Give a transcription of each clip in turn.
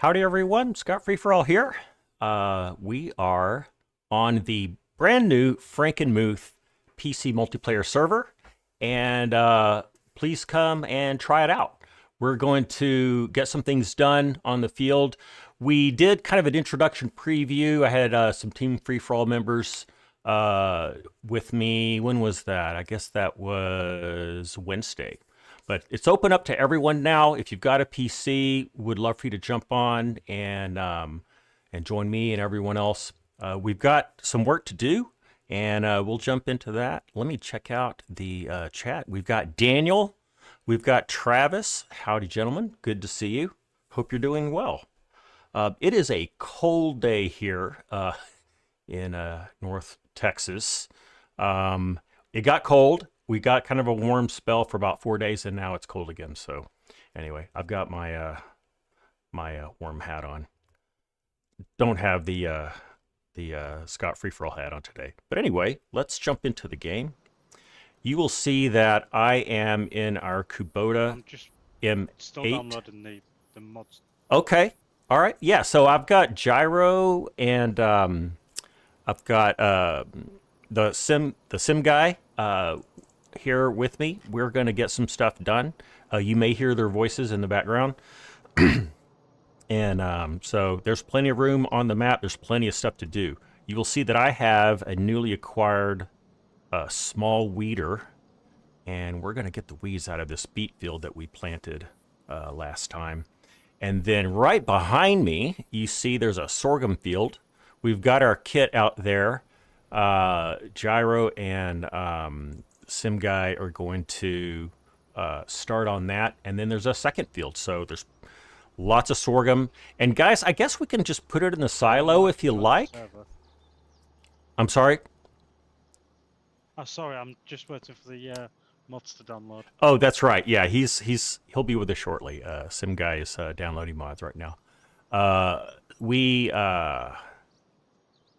Howdy everyone, scottfreeforall here. We are on the brand new Frankenmuth PC Multiplayer Server, and please come and try it out. We're going to get some things done on the field. We did kind of an introduction preview. I had some Team Free-for-all members with me. When was that? I guess that was Wednesday. But it's open up to everyone now. If you've got a PC, would love for you to jump on and join me and everyone else. We've got some work to do, and we'll jump into that. Let me check out the chat. We've got Daniel. We've got Travis. Howdy, gentlemen. Good to see you. Hope you're doing well. It is a cold day here in North Texas. It got cold. We got kind of a warm spell for about 4 days, and now it's cold again. So anyway, I've got my my warm hat on. Don't have the Scott Free-for-all hat on today. But anyway, let's jump into the game. You will see that I am in our Kubota I'm just M8. still downloading the mods. Okay. All right. Yeah. So I've got gyro, and I've got the sim guy here with me. We're going to get some stuff done. You may hear their voices in the background. And so there's plenty of room on the map. There's plenty of stuff to do. You will see that I have a newly acquired small weeder, and we're going to get the weeds out of this beet field that we planted last time. And then right behind me, you see there's a sorghum field. We've got our kit out there. Gyro and Sim Guy are going to start on that. And then there's a second field. So there's lots of sorghum. And guys, I guess we can just put it in the silo if you like. I'm sorry? Oh, sorry, I'm just waiting for the mods to download. Oh, that's right. Yeah, he'll be with us shortly. Sim Guy is downloading mods right now.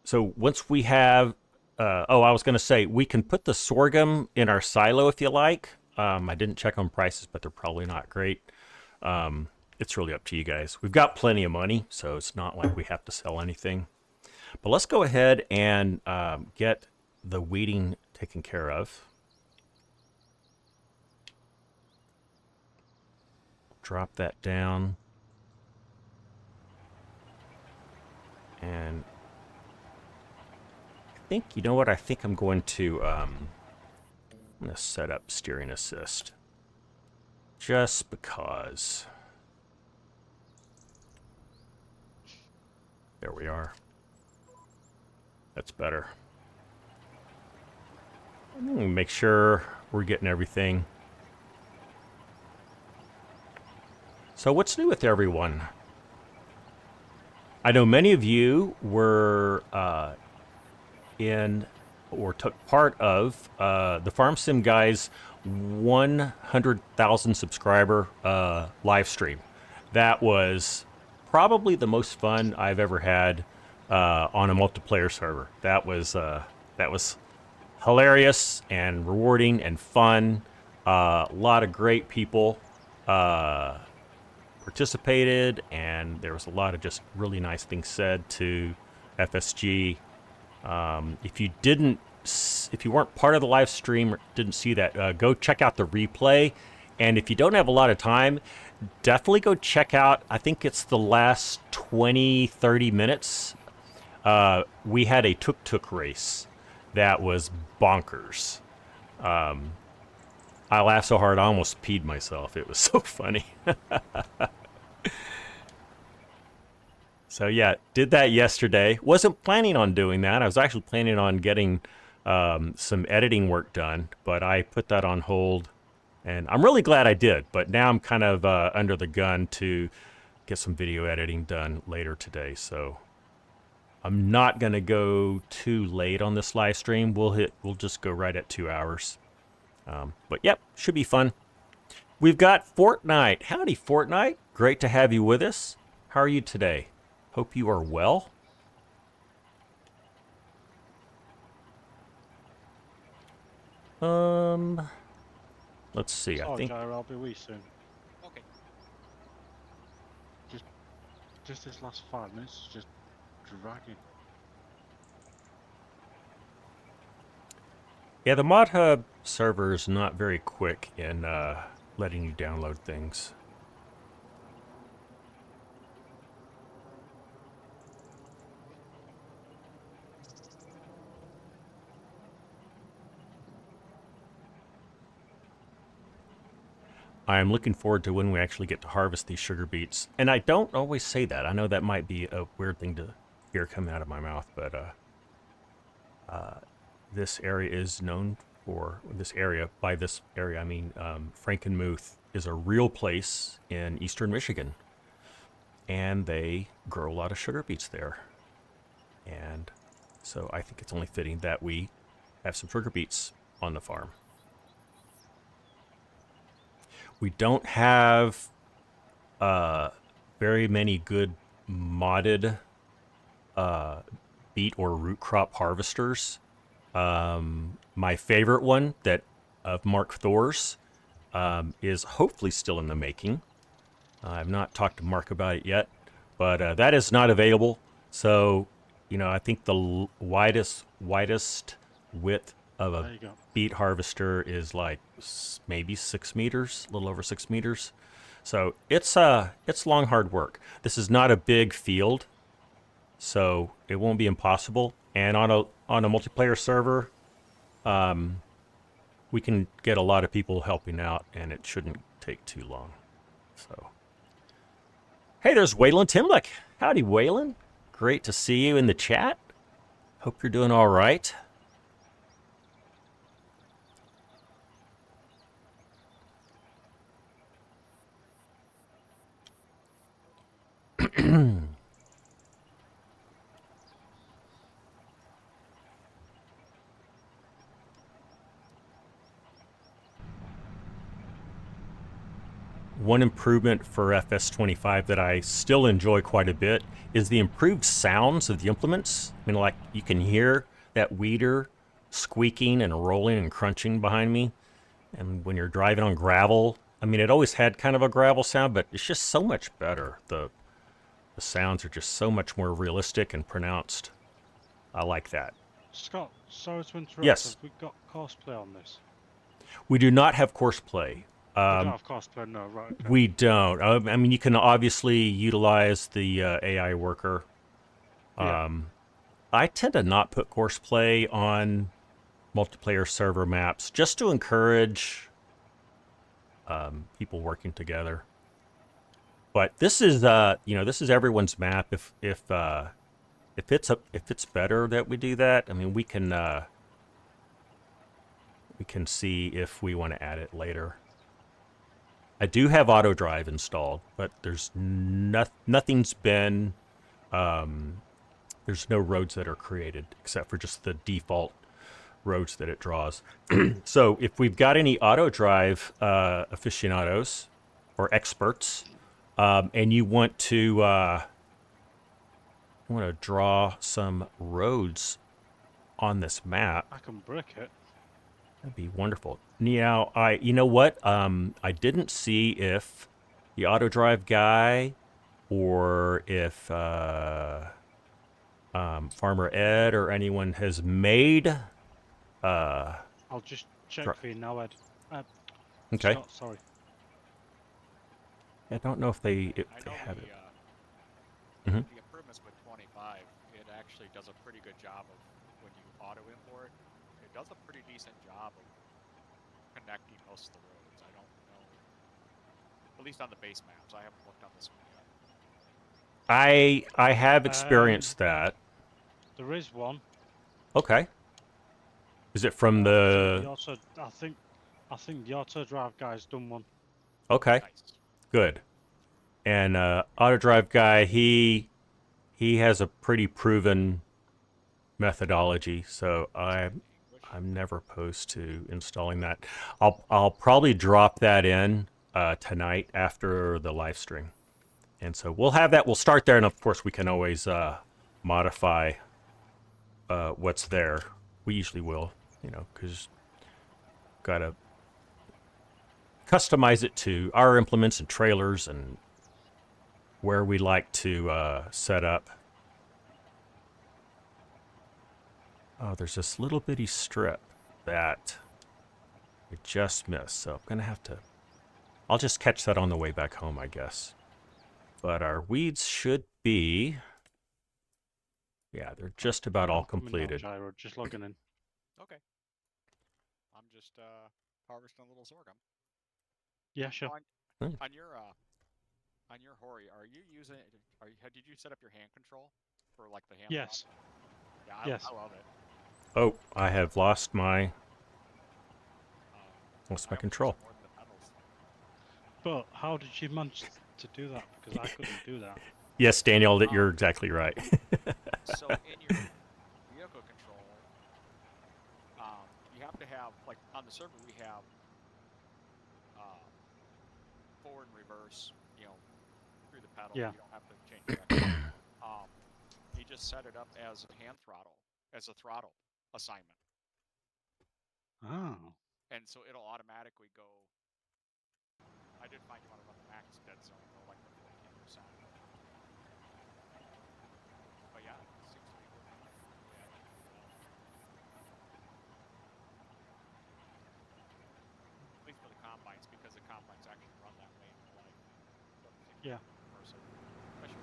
So once we have, I was going to say, we can put the sorghum in our silo if you like. I didn't check on prices, but they're probably not great. It's really up to you guys. We've got plenty of money, so it's not like we have to sell anything. But let's go ahead and get the weeding taken care of. Drop that down. And I think, you know what? I think I'm going to set up steering assist. Just because. There we are. That's better. Make sure we're getting everything. So what's new with everyone? I know many of you were in or took part of the Farm Sim Guys 100,000 subscriber live stream. That was probably the most fun I've ever had on a multiplayer server. That was hilarious and rewarding and fun. A lot of great people participated, and there was a lot of just really nice things said to FSG. If you weren't part of the live stream or didn't see that, go check out the replay. And if you don't have a lot of time, definitely go check out, I think it's the last 20-30 minutes. We had a tuk-tuk race that was bonkers. I laughed so hard I almost peed myself. It was so funny. So yeah, did that yesterday. Wasn't planning on doing that. I was actually planning on getting some editing work done, but I put that on hold. And I'm really glad I did, but now I'm kind of under the gun to get some video editing done later today. So I'm not going to go too late on this live stream. We'll just go right at 2 hours. But yep, should be fun. We've got Fortnite. Howdy, Fortnite. Great to have you with us. How are you today? Hope you are well. Let's see. I think Gyro, I'll be with you soon. Okay. Just this last 5 minutes is just dragging. Yeah, the modhub server is not very quick in letting you download things. I'm looking forward to when we actually get to harvest these sugar beets. And I don't always say that. I know that might be a weird thing to hear coming out of my mouth, but this area is known for, by this area I mean Frankenmuth is a real place in eastern Michigan. And they grow a lot of sugar beets there. And so I think it's only fitting that we have some sugar beets on the farm. We don't have very many good modded beet or root crop harvesters. My favorite one that of Mark Thor's is hopefully still in the making. I've not talked to Mark about it yet, but that is not available. So, you know, I think the widest width of a beet harvester is like maybe 6 meters, a little over 6 meters. So it's long, hard work. This is not a big field, so it won't be impossible. And on a multiplayer server, we can get a lot of people helping out, and it shouldn't take too long. So, hey, there's Waylon Timlick. Howdy, Waylon. Great to see you in the chat. Hope you're doing all right. One improvement for FS25 that I still enjoy quite a bit is the improved sounds of the implements. I mean, like you can hear that weeder squeaking and rolling and crunching behind me. And when you're driving on gravel, I mean, it always had kind of a gravel sound, but it's just so much better. The sounds are just so much more realistic and pronounced. I like that. Scott, sorry to interrupt. Yes. Have we got cosplay on this? We do not have course play. We don't have cosplay, no, right. Okay. We don't. I mean, you can obviously utilize the AI worker. Yeah. I tend to not put course play on multiplayer server maps just to encourage people working together. But this is, you know, this is everyone's map. If it's better that we do that, I mean, we can see if we want to add it later. I do have auto drive installed, but there's nothing's been, there's no roads that are created except for just the default roads that it draws. So if we've got any auto drive aficionados or experts, and you want to draw some roads on this map, I can brick it. that'd be wonderful. Now, you know what? I didn't see if the auto drive guy or if Farmer Ed or anyone has made. I'll just check for you now, Ed. Okay. Scott, sorry. I don't know if they have it. The improvements with 25, it actually does a pretty good job of when you auto import. It does a pretty decent job of connecting most of the roads. I don't know, at least on the base maps. I haven't looked on this one yet. I have experienced that. There is one. Okay. Is it from the? I think the auto drive guy's done one. Okay. Nice. Good. And auto drive guy, he has a pretty proven methodology, so I'm never opposed to installing that. I'll probably drop that in tonight after the live stream, and so we'll have that. We'll start there, and of course we can always modify what's there. We usually will, you know, because gotta customize it to our implements and trailers and where we like to set up. Oh, there's this little bitty strip that I just missed, so I'm gonna have to. I'll just catch that on the way back home, I guess. But our weeds should be. Yeah, they're just about all Coming down, completed. Gyro, just logging in. Okay. I'm just harvesting a little sorghum. Yeah, sure. On your Hori, are you using? Did you set up your hand control for like the hand? Yes. Yeah, Yes. I love it. Oh, I have lost my I control. almost use it more than the pedals. But how did you manage to do that? Because I couldn't do that. Yes, Daniel, that you're exactly right. So in your vehicle control, you have to have, like on the server we have forward and reverse, you know, through the pedal. Yeah. You don't have to change direction. You just set it up as a hand throttle, as a throttle assignment. Oh. And so it'll automatically go. I did find you want to run the max dead zone, though, like the 14%. But yeah, it seems to be working. Yeah, at least for the combines, because the combines actually run that way in real life. Yeah. Person, especially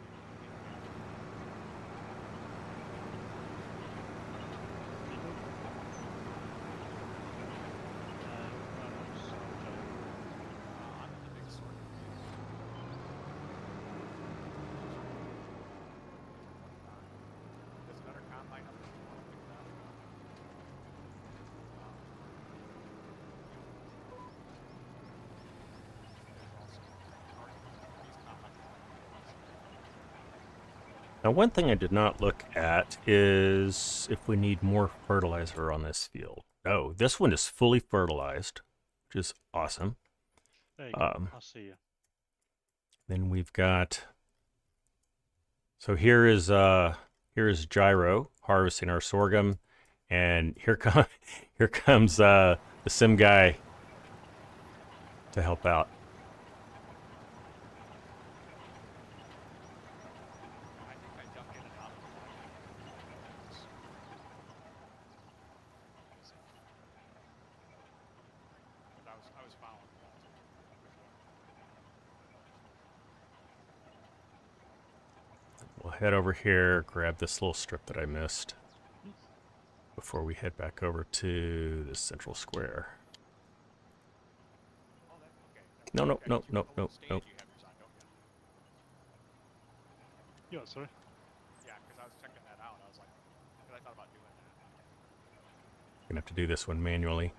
I'm in the big sorghum field. There's another combine up there if you want to pick that up. Now, one thing I did not look at is if we need more fertilizer on this field. Oh, this one is fully fertilized, which is awesome. There you go. I'll see you. Then we've got. So here is Gyro harvesting our sorghum, and here comes the sim guy to help out. I think I ducked in and out of the line. But I was following the ball too. We'll head over here, grab this little strip that I missed before we head back over to the central square. Oh, that, okay. No, no, Okay, no, it's your no, little no, stand no. you have yours on, don't you? Yeah, sorry. Yeah, because I was checking that out. I was like, because I thought about doing that. Gonna have to do this one manually.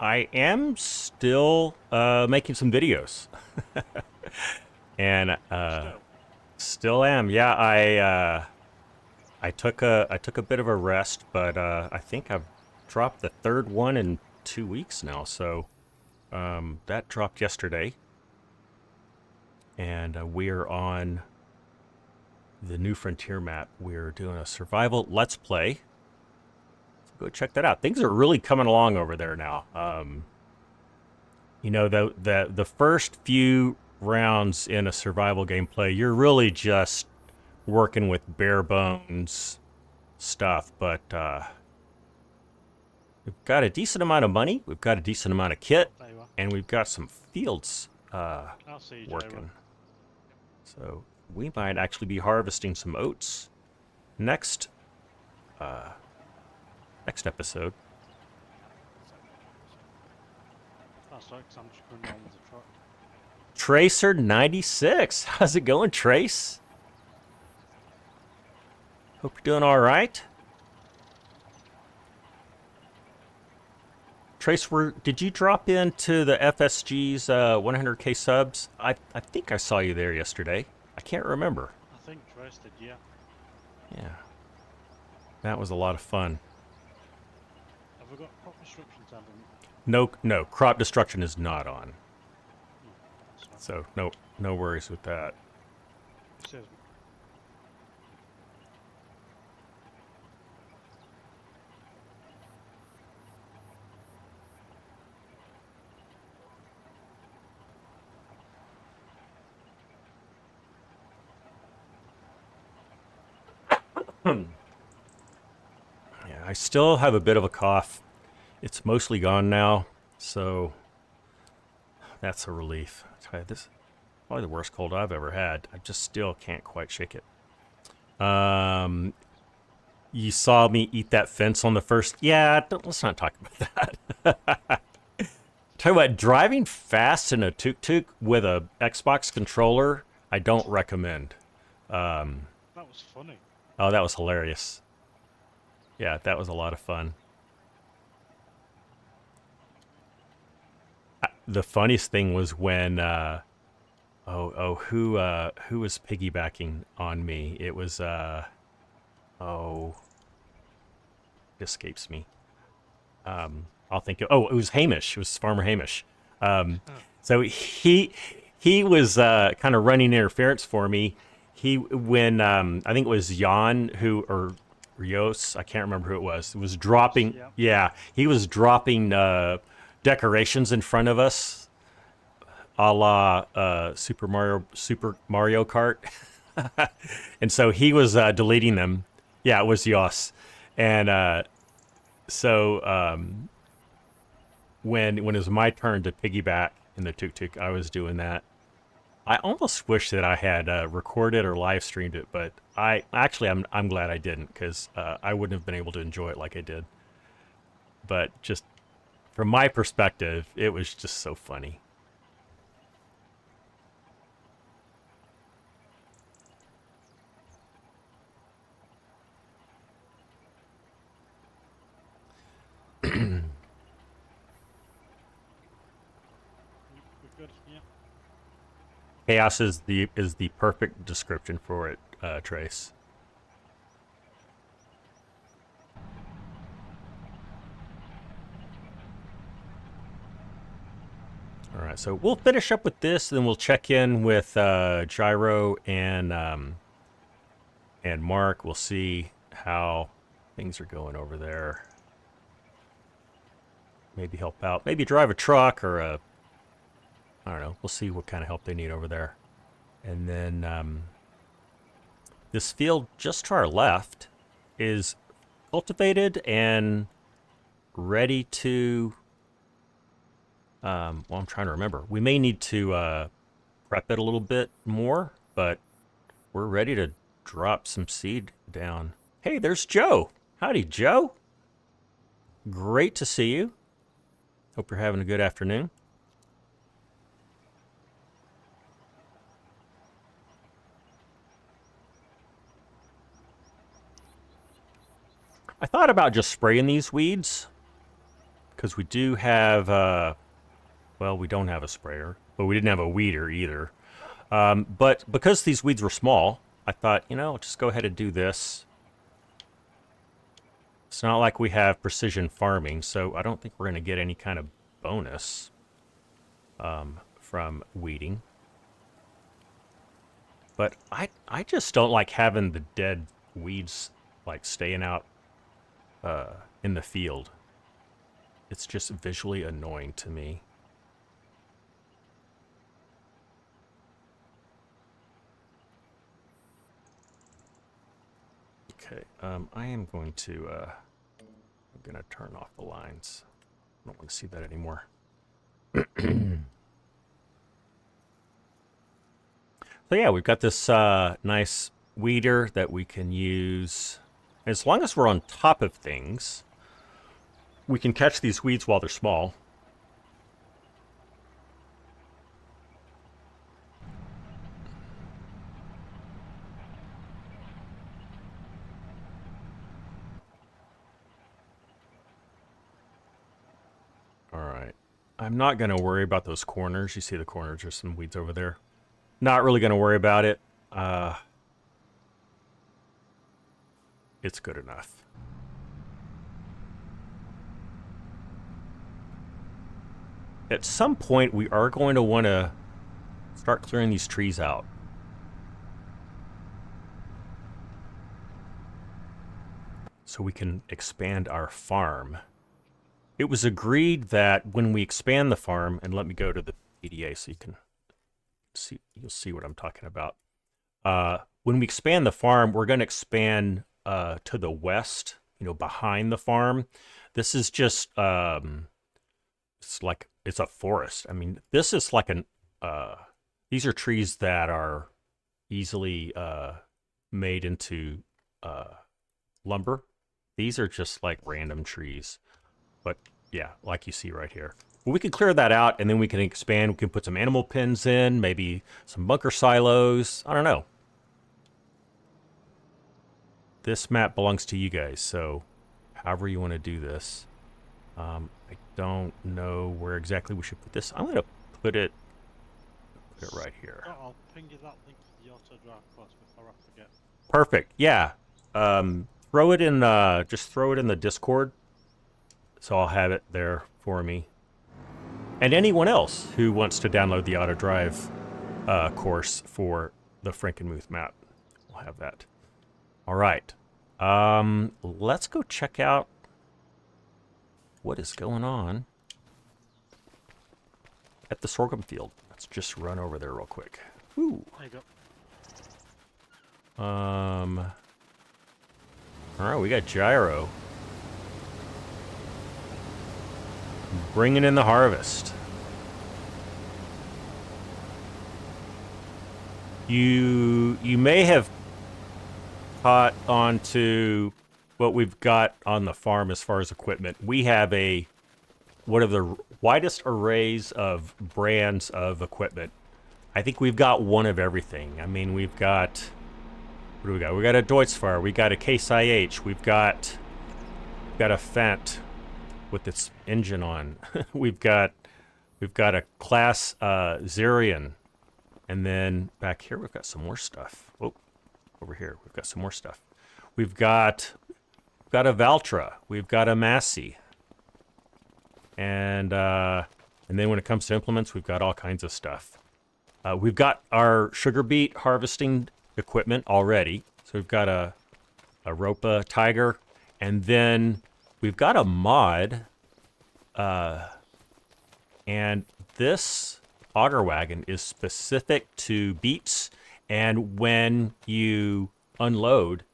I am still making some videos, and still am. Yeah, I took a bit of a rest, but I think I've dropped the third one in 2 weeks now. So that dropped yesterday, and we're on the New Frontier map. We're doing a survival let's play. Go check that out. Things are really coming along over there now. You know, the first few rounds in a survival gameplay, you're really just working with bare bones stuff. But we've got a decent amount of money, we've got a decent amount of kit, There you are. and we've got some fields I'll see you, Gyro. working. So we might actually be harvesting some oats next episode. That's right, 'cause I'm just going down with the truck. Tracer96, how's it going, Trace? Hope you're doing all right. Trace, did you drop into the FSG's 100K subs? I think I saw you there yesterday. I can't remember. I think Trace did, yeah. Yeah. That was a lot of fun. Have we got crop destruction tab on? No, crop destruction is not on. No, that's fine. So no worries with that. It says Yeah, I still have a bit of a cough. It's mostly gone now, so that's a relief. I tell you, this is probably the worst cold I've ever had. I just still can't quite shake it. You saw me eat that fence on the first. Yeah, let's not talk about that. Tell you what, driving fast in a tuk-tuk with a Xbox controller, I don't recommend. that was funny. Oh, that was hilarious. Yeah, that was a lot of fun. The funniest thing was when, who was piggybacking on me? It was, it escapes me. I'll think of, it was Hamish. It was Farmer Hamish. So he was kind of running interference for me. When I think it was Jan or Rios, I can't remember who it was dropping. Yeah, he was dropping decorations in front of us, a la Super Mario Kart, and so he was deleting them. Yeah, it was Yos, and when it was my turn to piggyback in the tuk-tuk, I was doing that. I almost wish that I had recorded or live streamed it, but I'm glad I didn't, because I wouldn't have been able to enjoy it like I did. But just from my perspective, it was just so funny. We're good, yeah. Chaos is the perfect description for it, Trace. All right, so we'll finish up with this, then we'll check in with Gyro and Mark. We'll see how things are going over there. Maybe help out. Maybe drive a truck or a... I don't know. We'll see what kind of help they need over there. And then this field just to our left is cultivated and ready to... well, I'm trying to remember. We may need to prep it a little bit more, but we're ready to drop some seed down. Hey, there's Joe. Howdy, Joe. Great to see you. Hope you're having a good afternoon. I thought about just spraying these weeds, because we do have, well, we don't have a sprayer, but we didn't have a weeder either. But because these weeds were small, I thought, I'll just go ahead and do this. It's not like we have precision farming, so I don't think we're going to get any kind of bonus from weeding. But I just don't like having the dead weeds like staying out in the field. It's just visually annoying to me. Okay, I am going to turn off the lines. I don't want to see that anymore. So yeah, we've got this nice weeder that we can use. As long as we're on top of things, we can catch these weeds while they're small. All right. I'm not going to worry about those corners. You see the corners, there's some weeds over there. Not really going to worry about it. it's good enough. At some point, we are going to want to start clearing these trees out. So we can expand our farm. It was agreed that when we expand the farm, and let me go to the PDA so you can see, you'll see what I'm talking about. When we expand the farm, we're going to expand to the west, you know, behind the farm. This is just, it's like, it's a forest. I mean, this is like an, these are trees that are easily made into lumber. These are just like random trees. But yeah, like you see right here. Well, we can clear that out and then we can expand. We can put some animal pens in, maybe some bunker silos. I don't know. This map belongs to you guys, so however you want to do this. I don't know where exactly we should put this. I'm going to put it right here. I'll ping you that link to the auto drive course before I forget. Perfect. Yeah. Throw it in. Just throw it in the Discord, so I'll have it there for me. And anyone else who wants to download the auto drive course for the Frankenmuth map, we'll have that. All right. Let's go check out what is going on at the sorghum field. Let's just run over there real quick. Woo. There you go. All right, we got Gyro bringing in the harvest. You may have caught on to what we've got on the farm as far as equipment. We have one of the widest arrays of brands of equipment. I think we've got one of everything. I mean, we've got, what do we got? We got a Deutz-Fahr, we got a Case IH, we've got a Fendt with its engine on. we've got a Class Zerion, and then back here we've got some more stuff. Oh, over here we've got some more stuff. We've got a Valtra, we've got a Massey, and then when it comes to implements, we've got all kinds of stuff. We've got our sugar beet harvesting equipment already. So we've got a Ropa Tiger, and then we've got a mod, and this auger wagon is specific to beets, and when you unload,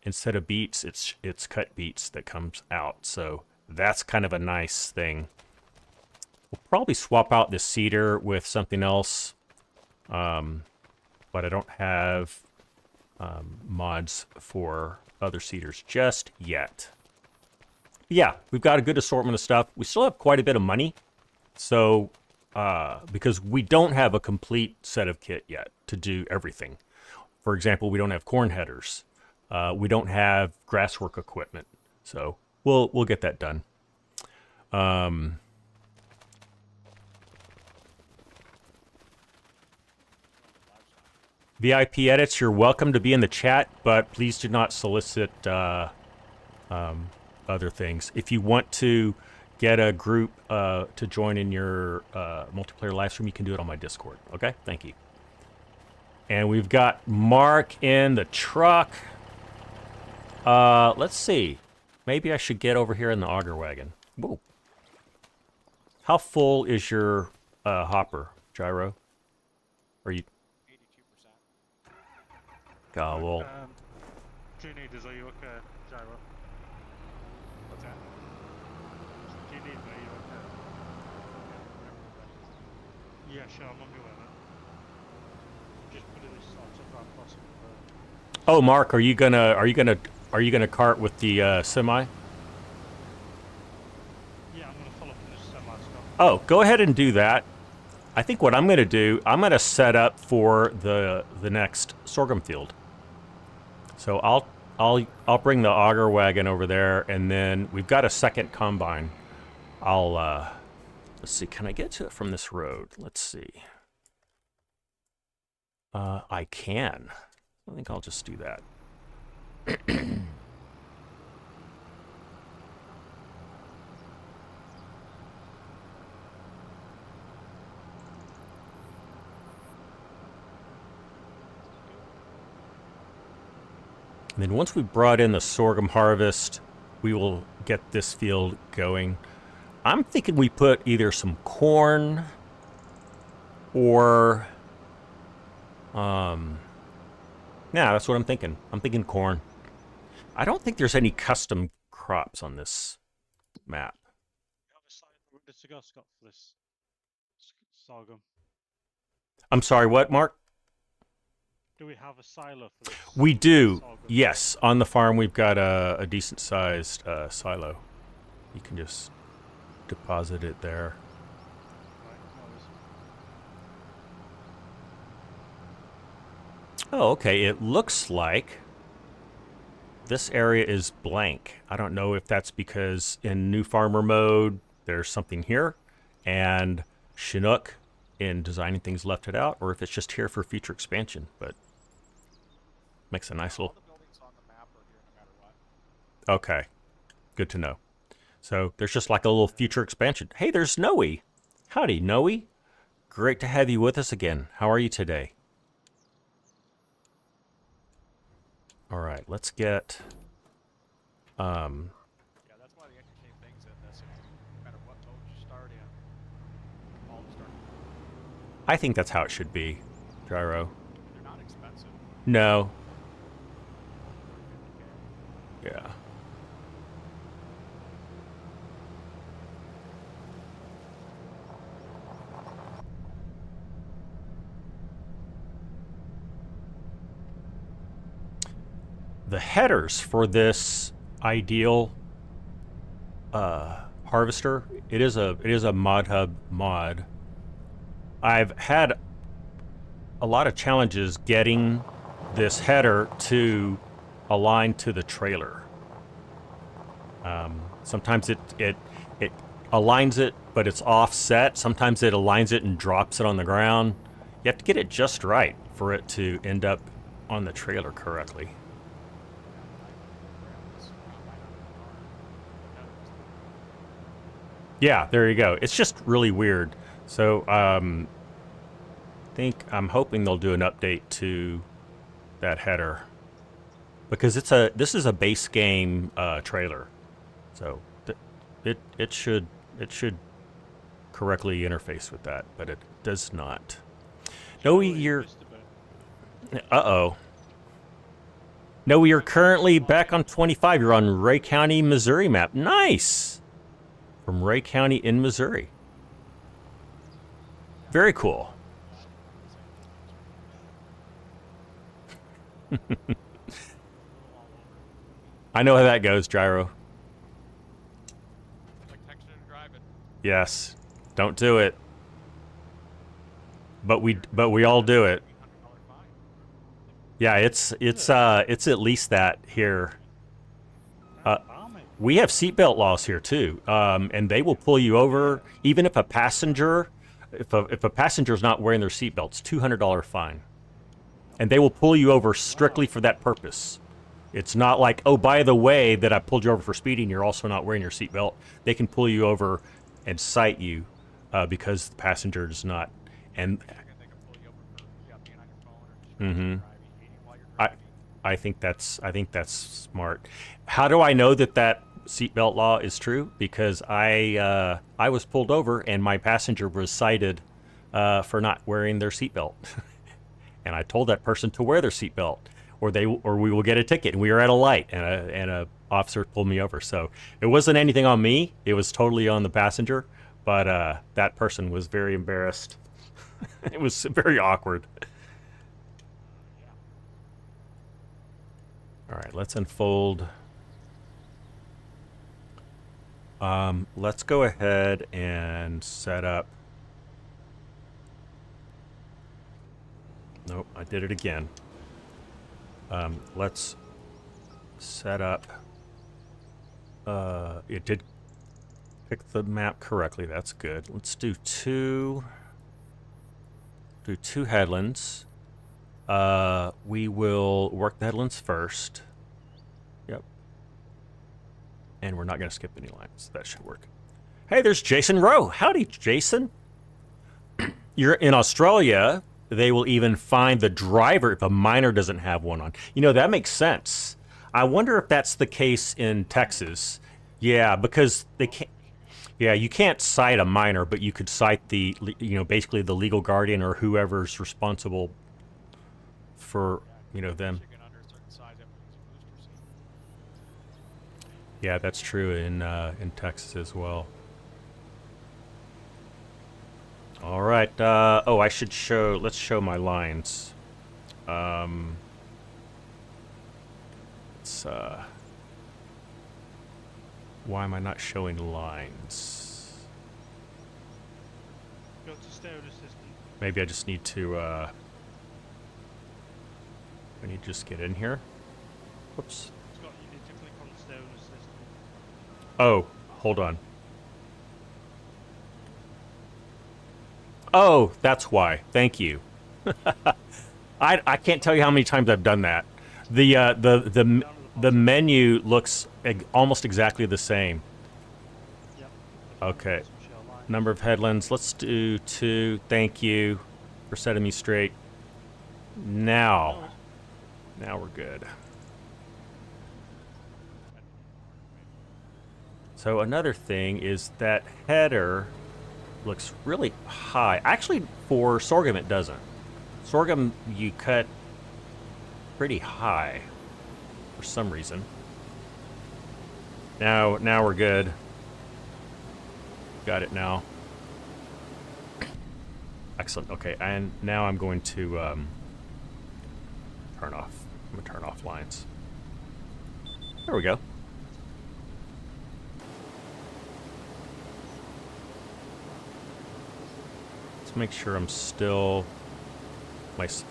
instead of beets, it's cut beets that comes out. So that's kind of a nice thing. We'll probably swap out this seeder with something else, but I don't have mods for other seeders just yet. Yeah, we've got a good assortment of stuff. We still have quite a bit of money, so because we don't have a complete set of kit yet to do everything. For example, we don't have corn headers. We don't have grasswork equipment, so we'll get that done. VIP edits, you're welcome to be in the chat, but please do not solicit other things. If you want to get a group to join in your multiplayer live stream, you can do it on my Discord. Okay, thank you. And we've got Mark in the truck. Let's see. Maybe I should get over here in the auger wagon. Whoa. How full is your hopper, Gyro? Are you? 82%. God, well. Do you need us? Are you okay, Gyro? What's that? Do you need me? Are you okay? Yeah, sure. I'm on my way, mate. Just putting this auto drive course in. Oh, Mark, are you gonna cart with the semi? Yeah, I'm gonna follow up in this semi stuff. Oh, go ahead and do that. I think what I'm gonna do, I'm gonna set up for the next sorghum field. So I'll bring the auger wagon over there, and then we've got a second combine. I'll let's see, can I get to it from this road? Let's see. I can. I think I'll just do that. And then once we brought in the sorghum harvest, we will get this field going. I'm thinking we put either some corn or, yeah, that's what I'm thinking. I'm thinking corn. I don't think there's any custom crops on this map. You have a silo ready to go, Scott, for this sorghum. I'm sorry, what, Mark? Do we have a silo for this? We do, sorghum? yes. On the farm, we've got a decent-sized silo. You can just deposit it there. Right, Oh, okay. It looks like this area is blank. I don't know if that's because in new farmer mode, there's something here, and Chinook in designing things left it out, or if it's just here for future expansion, but makes a nice little... All the buildings on the map are here no matter what. Okay, good to know. So there's just like a little future expansion. Hey, there's Noe. Howdy, Noe. Great to have you with us again. How are you today? All right, let's get... Yeah, that's one of the interesting things in this. No matter what mode you start in, all start. I think that's how it should be, Gyro. They're not expensive. No. Yeah. The headers for this ideal harvester, it is a modhub mod. I've had a lot of challenges getting this header to align to the trailer. Sometimes it aligns it, but it's offset. Sometimes it aligns it and drops it on the ground. You have to get it just right for it to end up on the trailer correctly. Yeah, there you go. It's just really weird. So I'm hoping they'll do an update to that header, because this is a base game trailer, so it should correctly interface with that, but it does not. No, you're... Uh-oh. No, you're currently back on 25. You're on Ray County, Missouri map. Nice! From Ray County in Missouri. Very cool. I know how that goes, Gyro. Like texting and driving. Yes. Don't do it. But we all do it. $800 fine. Yeah, it's at least that here. We have seatbelt laws here too, and they will pull you over even if a passenger, if a passenger is not wearing their seatbelts, $200 fine, and they will pull you over strictly for that purpose. It's not like, oh, by the way, that I pulled you over for speeding, you're also not wearing your seatbelt. They can pull you over and cite you because the passenger does not. And They can pull you over for being on your phone or just driving, eating while you're driving. I think that's smart. How do I know that seatbelt law is true? Because I was pulled over and my passenger was cited for not wearing their seatbelt, and I told that person to wear their seatbelt, or we will get a ticket. And we were at a light, and a officer pulled me over. So it wasn't anything on me; it was totally on the passenger. But that person was very embarrassed. It was very awkward. All right, let's unfold. Let's go ahead and set up. Nope, I did it again. Let's set up. It did pick the map correctly. That's good. Let's do two headlands. We will work the headlands first. Yep. And we're not going to skip any lines. That should work. Hey, there's Jason Rowe. Howdy, Jason. You're in Australia. They will even find the driver if a miner doesn't have one on. You know, that makes sense. I wonder if that's the case in Texas. Yeah, because they can't. Yeah, you can't cite a miner, but you could cite the, you know, basically the legal guardian or whoever's responsible for, you know, them. Chicken under a certain size have to use a booster seat. Yeah, that's true in Texas as well. All right. Oh, I should show. Let's show my lines. It's why am I not showing lines? Go to stereo assistant. Maybe I just need to. I need to just get in here. Whoops. Scott, you need to click on stereo assistant. Oh, hold on. Oh, that's why. Thank you. I can't tell you how many times I've done that. The menu looks almost exactly the same. Yep. Okay. Switch your line. Number of headlands. Let's do 2. Thank you for setting me straight. Now we're good. So another thing is that header looks really high. Actually, for sorghum, it doesn't. Sorghum, you cut pretty high for some reason. Now we're good. Got it now. Excellent. Okay, and now I'm going to turn off. I'm gonna turn off lines. There we go. Let's make sure I'm still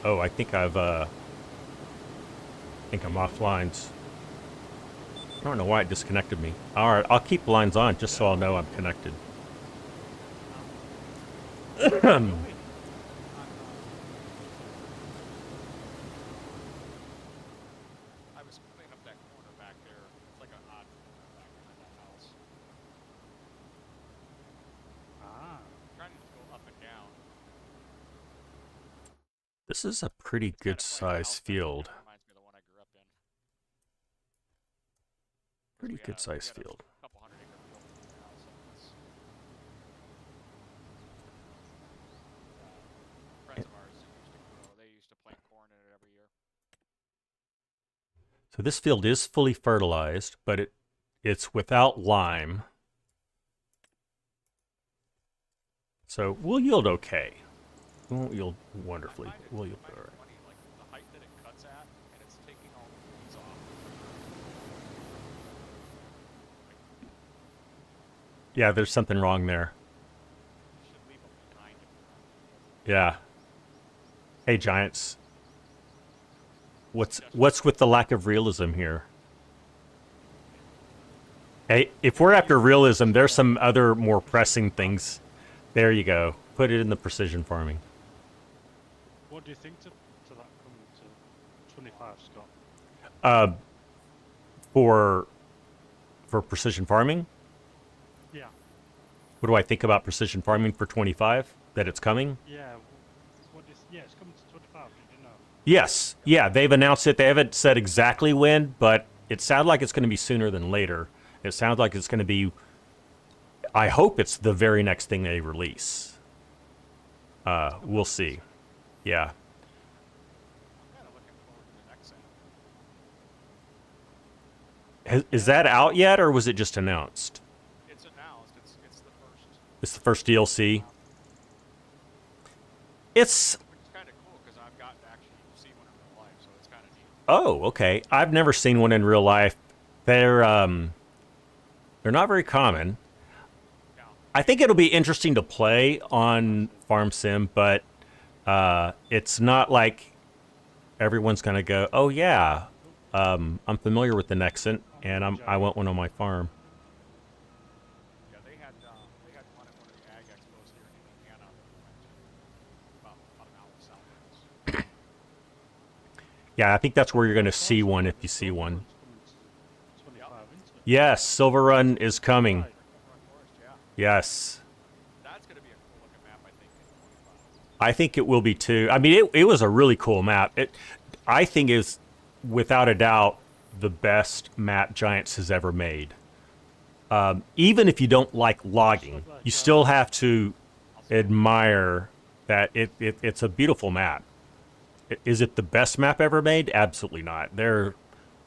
oh, I think I'm off lines. I don't know why it disconnected me. All right, I'll keep lines on just so I'll know I'm connected. I was cleaning up that corner back there. It's like an odd corner back behind that house. Ah. Trying to go up and down. This is a pretty good size field. Reminds me of the one I grew up in. Pretty good size field. A couple 100-acre field in the house. Friends of ours used to grow. They used to plant corn in it every year. So this field is fully fertilized, but it's without lime. So we'll yield okay. We won't yield wonderfully. We'll yield all right. Funny, like the height that it cuts at, and it's taking all the weeds off. Yeah, there's something wrong there. You should leave them behind if Yeah. Hey, Giants. What's with the lack of realism here? Hey, if we're after realism, there's some other more pressing things. There you go. Put it in the precision farming. What do you think to that coming to 25, Scott? For precision farming? Yeah. What do I think about precision farming for 25? That it's coming? Yeah. Yeah, it's coming to 25. Did you know? Yes. Yeah, they've announced it. They haven't said exactly when, but it sounds like it's going to be sooner than later. It sounds like it's going to be... I hope it's the very next thing they release. We'll see. Yeah. I'm kind of looking forward to the next set. Is that out yet, or was it just announced? It's announced. It's the first. It's the first DLC. It's... Which is kind of cool because I've gotten to actually see one in real life, so it's kind of neat. Oh, okay. I've never seen one in real life. They're not very common. Yeah. I think it'll be interesting to play on Farm Sim, but it's not like everyone's gonna go, "Oh yeah, I'm familiar with the Nexent, and I want one on my farm." Yeah, they had one at one of the ag expos here in Indiana that we went to about an hour south of us. Yeah, I think that's where you're gonna see one if you see one. Yes, Silver Run is coming. Right. Run Forest, yeah. Yes. That's going to be a cool looking map, I think, in 25. I think it will be too. I mean, it was a really cool map. I think is without a doubt the best map Giants has ever made. Even if you don't like logging, you still have to admire that it's a beautiful map. Is it the best map ever made? Absolutely not.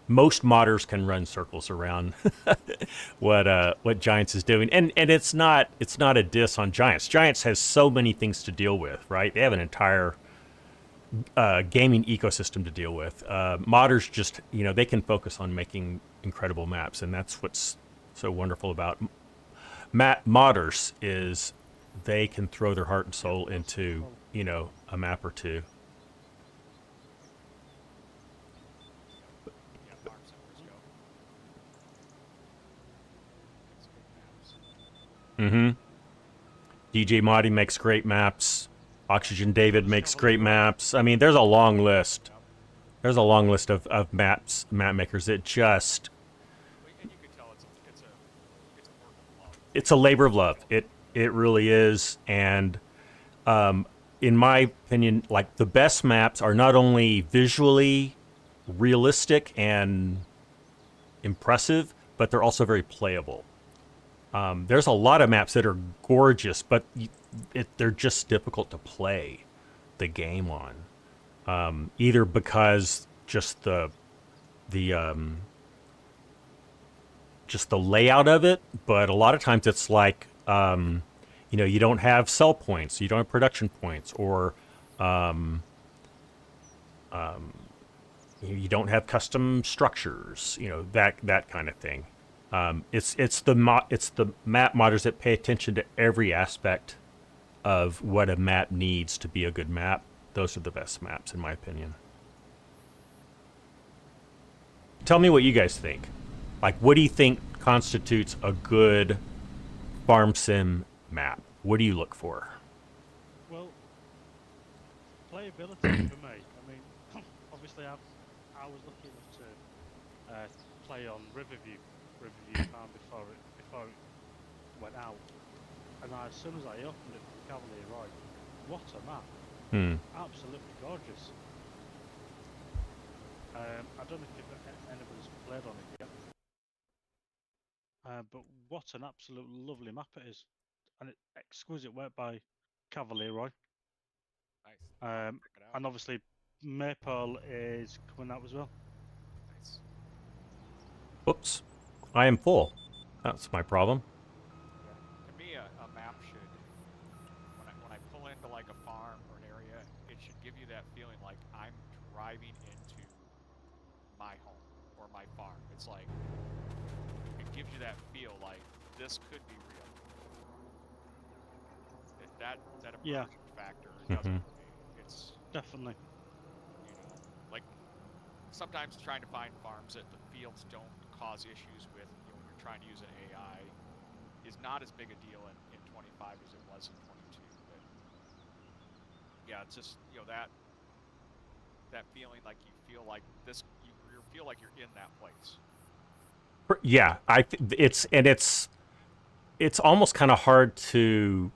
Most modders can run circles around what Giants is doing, and it's not a diss on Giants. Giants has so many things to deal with, right? They have an entire gaming ecosystem to deal with. Modders just they can focus on making incredible maps, and that's what's so wonderful about modders is they can throw their heart and soul into a map or two. Yeah, farm simmers go. Makes good maps. DJ Modding makes great maps. Oxygen David makes great maps. I mean, there's a long list. There's a long list of map makers that just And you can tell it's a work of love. it's a labor of love. It really is. And in my opinion, like the best maps are not only visually realistic and impressive, but they're also very playable. There's a lot of maps that are gorgeous, but they're just difficult to play the game on. Either because just the layout of it, but a lot of times it's like you don't have sell points, you don't have production points, or you don't have custom structures, that kind of thing. It's the map modders that pay attention to every aspect of what a map needs to be a good map. Those are the best maps, in my opinion. Tell me what you guys think. Like, what do you think constitutes a good farm sim map? What do you look for? Well, playability for me. I mean, obviously, I was lucky enough to play on Riverview Farm before it went out, and as soon as I opened it from Cavalier Roy, what a map! Absolutely gorgeous. I don't know if anybody's played on it yet, but what an absolute lovely map it is, and it's exquisite work by Cavalier Roy. Nice. Check it out. And obviously Maypole is coming out as well. Nice. Oops. I am full. That's my problem. Yeah. To me, a map should, when I pull into like a farm or an area, it should give you that feeling like I'm driving into my home or my farm. It's like it gives you that feel like this could be real. That immersion factor does it for me. It's Definitely. like sometimes trying to find farms that the fields don't cause issues with, when you're trying to use an AI is not as big a deal in 25 as it was in 22. But yeah, it's just, that feeling like you feel like this, you feel like you're in that place. Yeah, it's almost kind of hard to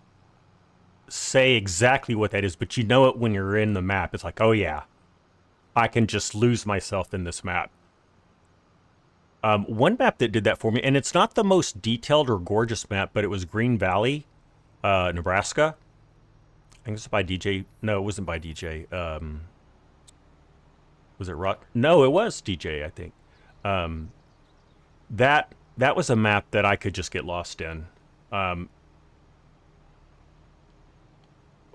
say exactly what that is, but you know it when you're in the map. It's like, oh yeah, I can just lose myself in this map. One map that did that for me, and it's not the most detailed or gorgeous map, but it was Green Valley, Nebraska. I think it's by DJ. No, it wasn't by DJ. Was it Rock? No, it was DJ, I think. That was a map that I could just get lost in.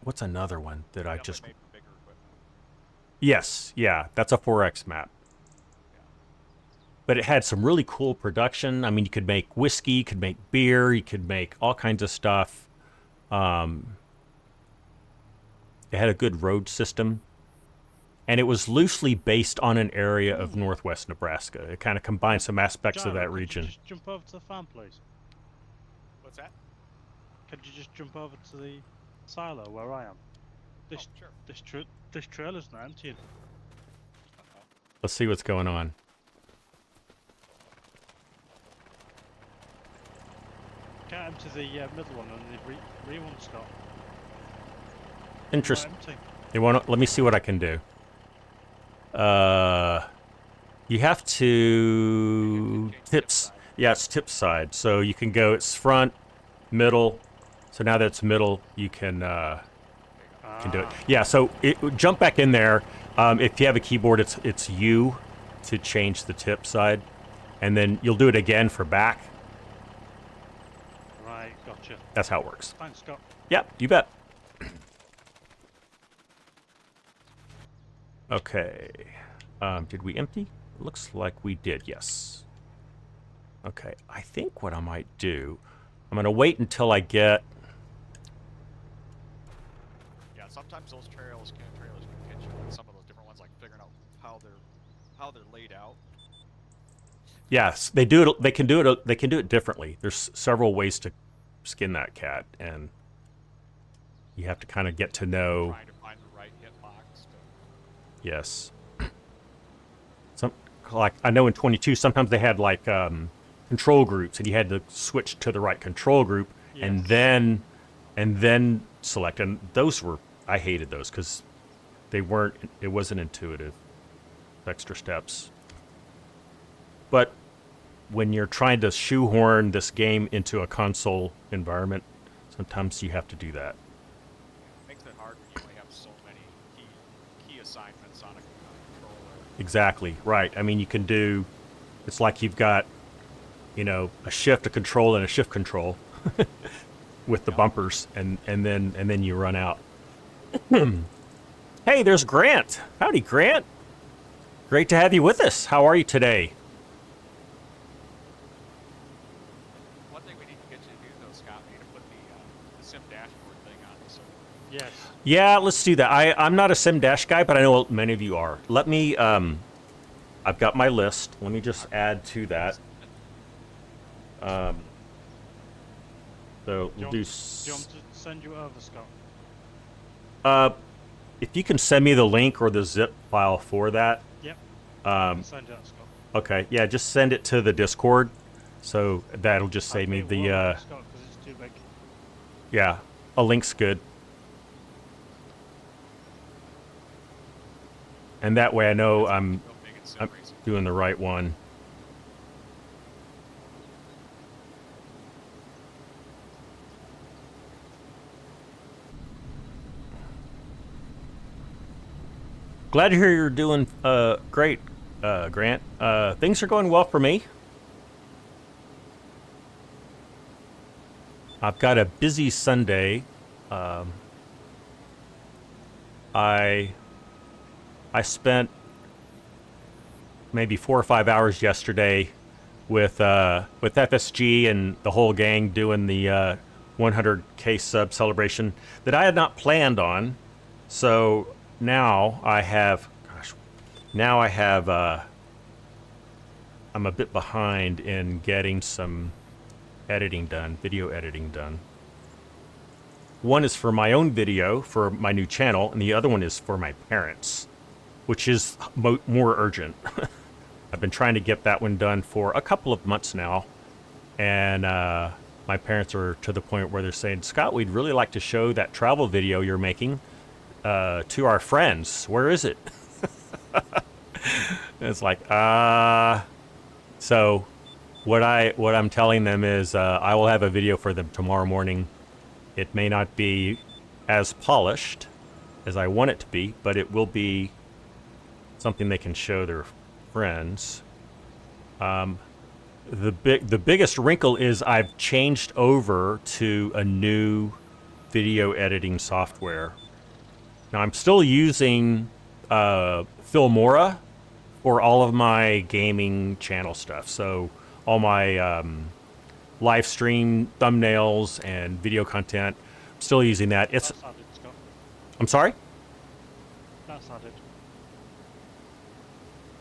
What's another one that I just... Made for bigger equipment. Yes, yeah, that's a 4X map. But it had some really cool production. I mean, you could make whiskey, you could make beer, you could make all kinds of stuff. It had a good road system. And it was loosely based on an area of northwest Nebraska. It kind of combined some aspects of that region. Could you just jump over to the farm, please? What's that? Could you just jump over to the silo where I am? Sure. This trailer's not emptying. Let's see what's going on. can't empty the middle one and the rear one, Scott. Interesting. Empty. You want to, let me see what I can do. You have to tips. Yeah, it's tip side. So you can go. It's front, middle. So now that it's middle, you can do it. Yeah. So jump back in there. If you have a keyboard, it's U to change the tip side, and then you'll do it again for back. Right, gotcha. That's how it works. Thanks, Scott. Yep, you bet. Okay. Did we empty? Looks like we did, yes. Okay, I think what I might do, I'm going to wait until I get... Yeah, sometimes those trailers can catch you with some of those different ones, like figuring out how they're laid out. Yes, they do it. They can do it. They can do it differently. There's several ways to skin that cat, and you have to kind of get to know. Trying to find the right hitbox. Yes. Like I know in 22, sometimes they had like control groups, and you had to switch to the right control group, Yes. and then select. And those were, I hated those because they weren't. It wasn't intuitive. Extra steps. But when you're trying to shoehorn this game into a console environment, sometimes you have to do that. It makes it hard when you only have so many key assignments on a controller. Exactly, right. I mean, you can do, it's like you've got, you know, a shift, a control, and a shift control with the bumpers, and then you run out. Hey, there's Grant. Howdy, Grant. Great to have you with us. How are you today? One thing we need to get you to do, though, Scott, we need to put the sim dashboard thing on the server. Yes. Yeah, let's do that. I'm not a sim dash guy, but I know many of you are. Let me, I've got my list. Let me just add to that. So we'll do. Do you want to send you over, Scott? If you can send me the link or the zip file for that. Yep. I'll send it, Scott. Okay, yeah, just send it to the Discord, so that'll just save me the. Scott, because it's too big. Yeah, a link's good. And that way I know I'm doing the right one. Glad to hear you're doing great, Grant. Things are going well for me. I've got a busy Sunday. I spent maybe 4 or 5 hours yesterday with FSG and the whole gang doing the 100K sub celebration that I had not planned on. So now I have, I'm a bit behind in getting some editing done, video editing done. One is for my own video for my new channel, and the other one is for my parents, which is more urgent. I've been trying to get that one done for a couple of months now, and my parents are to the point where they're saying, Scott, we'd really like to show that travel video you're making to our friends. Where is it? And it's like, so what I'm telling them is I will have a video for them tomorrow morning. It may not be as polished as I want it to be, but it will be something they can show their friends. The biggest wrinkle is I've changed over to a new video editing software. Now I'm still using Filmora for all of my gaming channel stuff. So all my live stream thumbnails and video content, I'm still using that. It's. That's added, Scott. I'm sorry? That's added.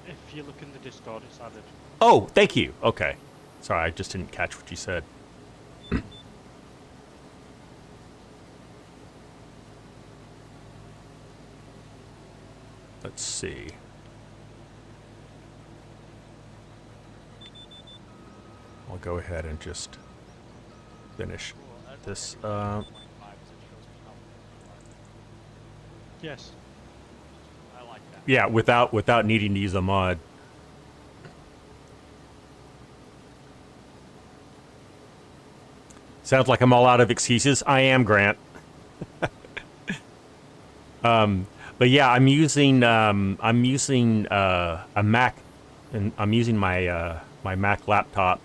If you look in the Discord, it's added. Oh, thank you. Okay. Sorry, I just didn't catch what you said. Let's see. I'll go ahead and just finish this. 25 as it shows me how far. Yes. I like that. Yeah, without needing to use a mod. Sounds like I'm all out of excuses. I am, Grant. But yeah, I'm using a Mac, and I'm using my my Mac laptop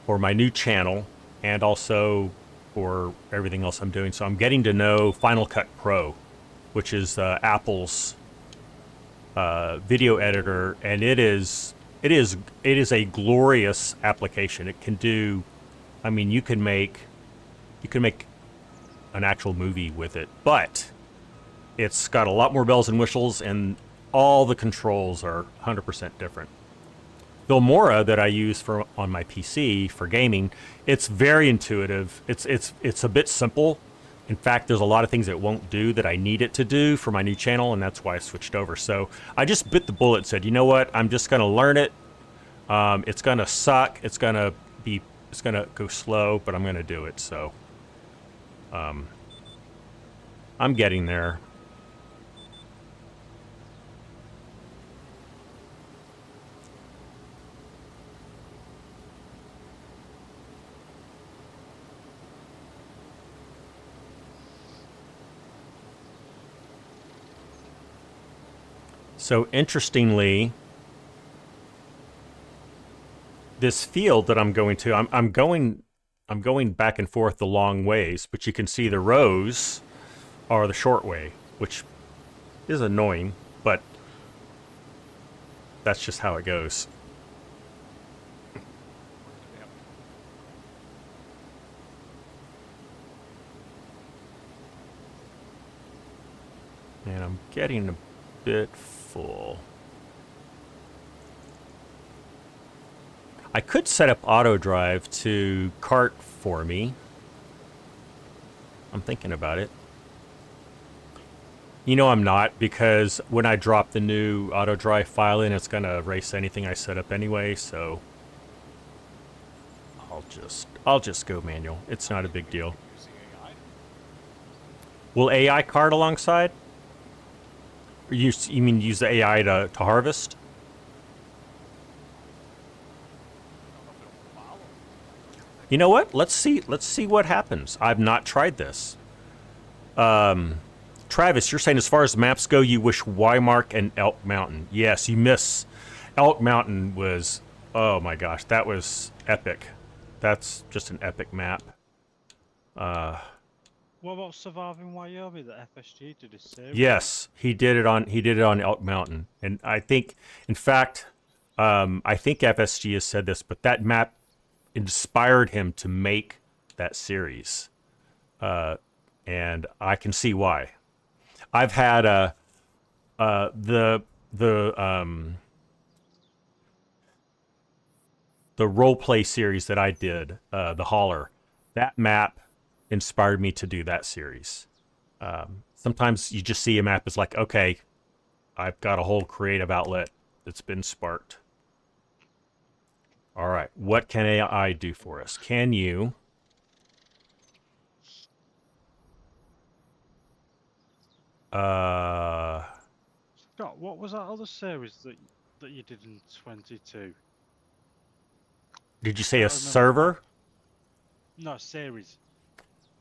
for my new channel, and also for everything else I'm doing. So I'm getting to know Final Cut Pro, which is Apple's video editor, and it is a glorious application. It can do, I mean, you can make an actual movie with it, but it's got a lot more bells and whistles, and all the controls are 100% different. Filmora that I use for on my PC for gaming, it's very intuitive. It's a bit simple. In fact, there's a lot of things it won't do that I need it to do for my new channel, and that's why I switched over. So I just bit the bullet and said, you know what? I'm just going to learn it. It's going to suck. It's going to go slow, but I'm going to do it. So I'm getting there. So interestingly, this field that I'm going to, I'm going back and forth the long ways, but you can see the rows are the short way, which is annoying, but that's just how it goes. And I'm getting a bit full. I could set up auto drive to cart for me. I'm thinking about it. You know I'm not, because when I drop the new auto drive file in, it's gonna erase anything I set up anyway, so I'll just go manual. It's not a big deal. Use the AI. Will AI cart alongside? Or you mean use the AI to harvest? I don't know if it'll follow. You know what? Let's see what happens. I've not tried this. Travis, you're saying as far as maps go, you wish Wymark and Elk Mountain. Yes, you miss. Elk Mountain was, oh my gosh, that was epic. That's just an epic map. What about Surviving Wyoming that FSG did a series? Yes, he did it on Elk Mountain, and I think, in fact, I think FSG has said this, but that map inspired him to make that series, and I can see why. I've had the role play series that I did, the Holler. That map inspired me to do that series. Sometimes you just see a map as like, okay, I've got a whole creative outlet that's been sparked. All right, what can AI do for us? Can you? Scott, what was that other series that you did in 22? Did you say a remember. server? No, series.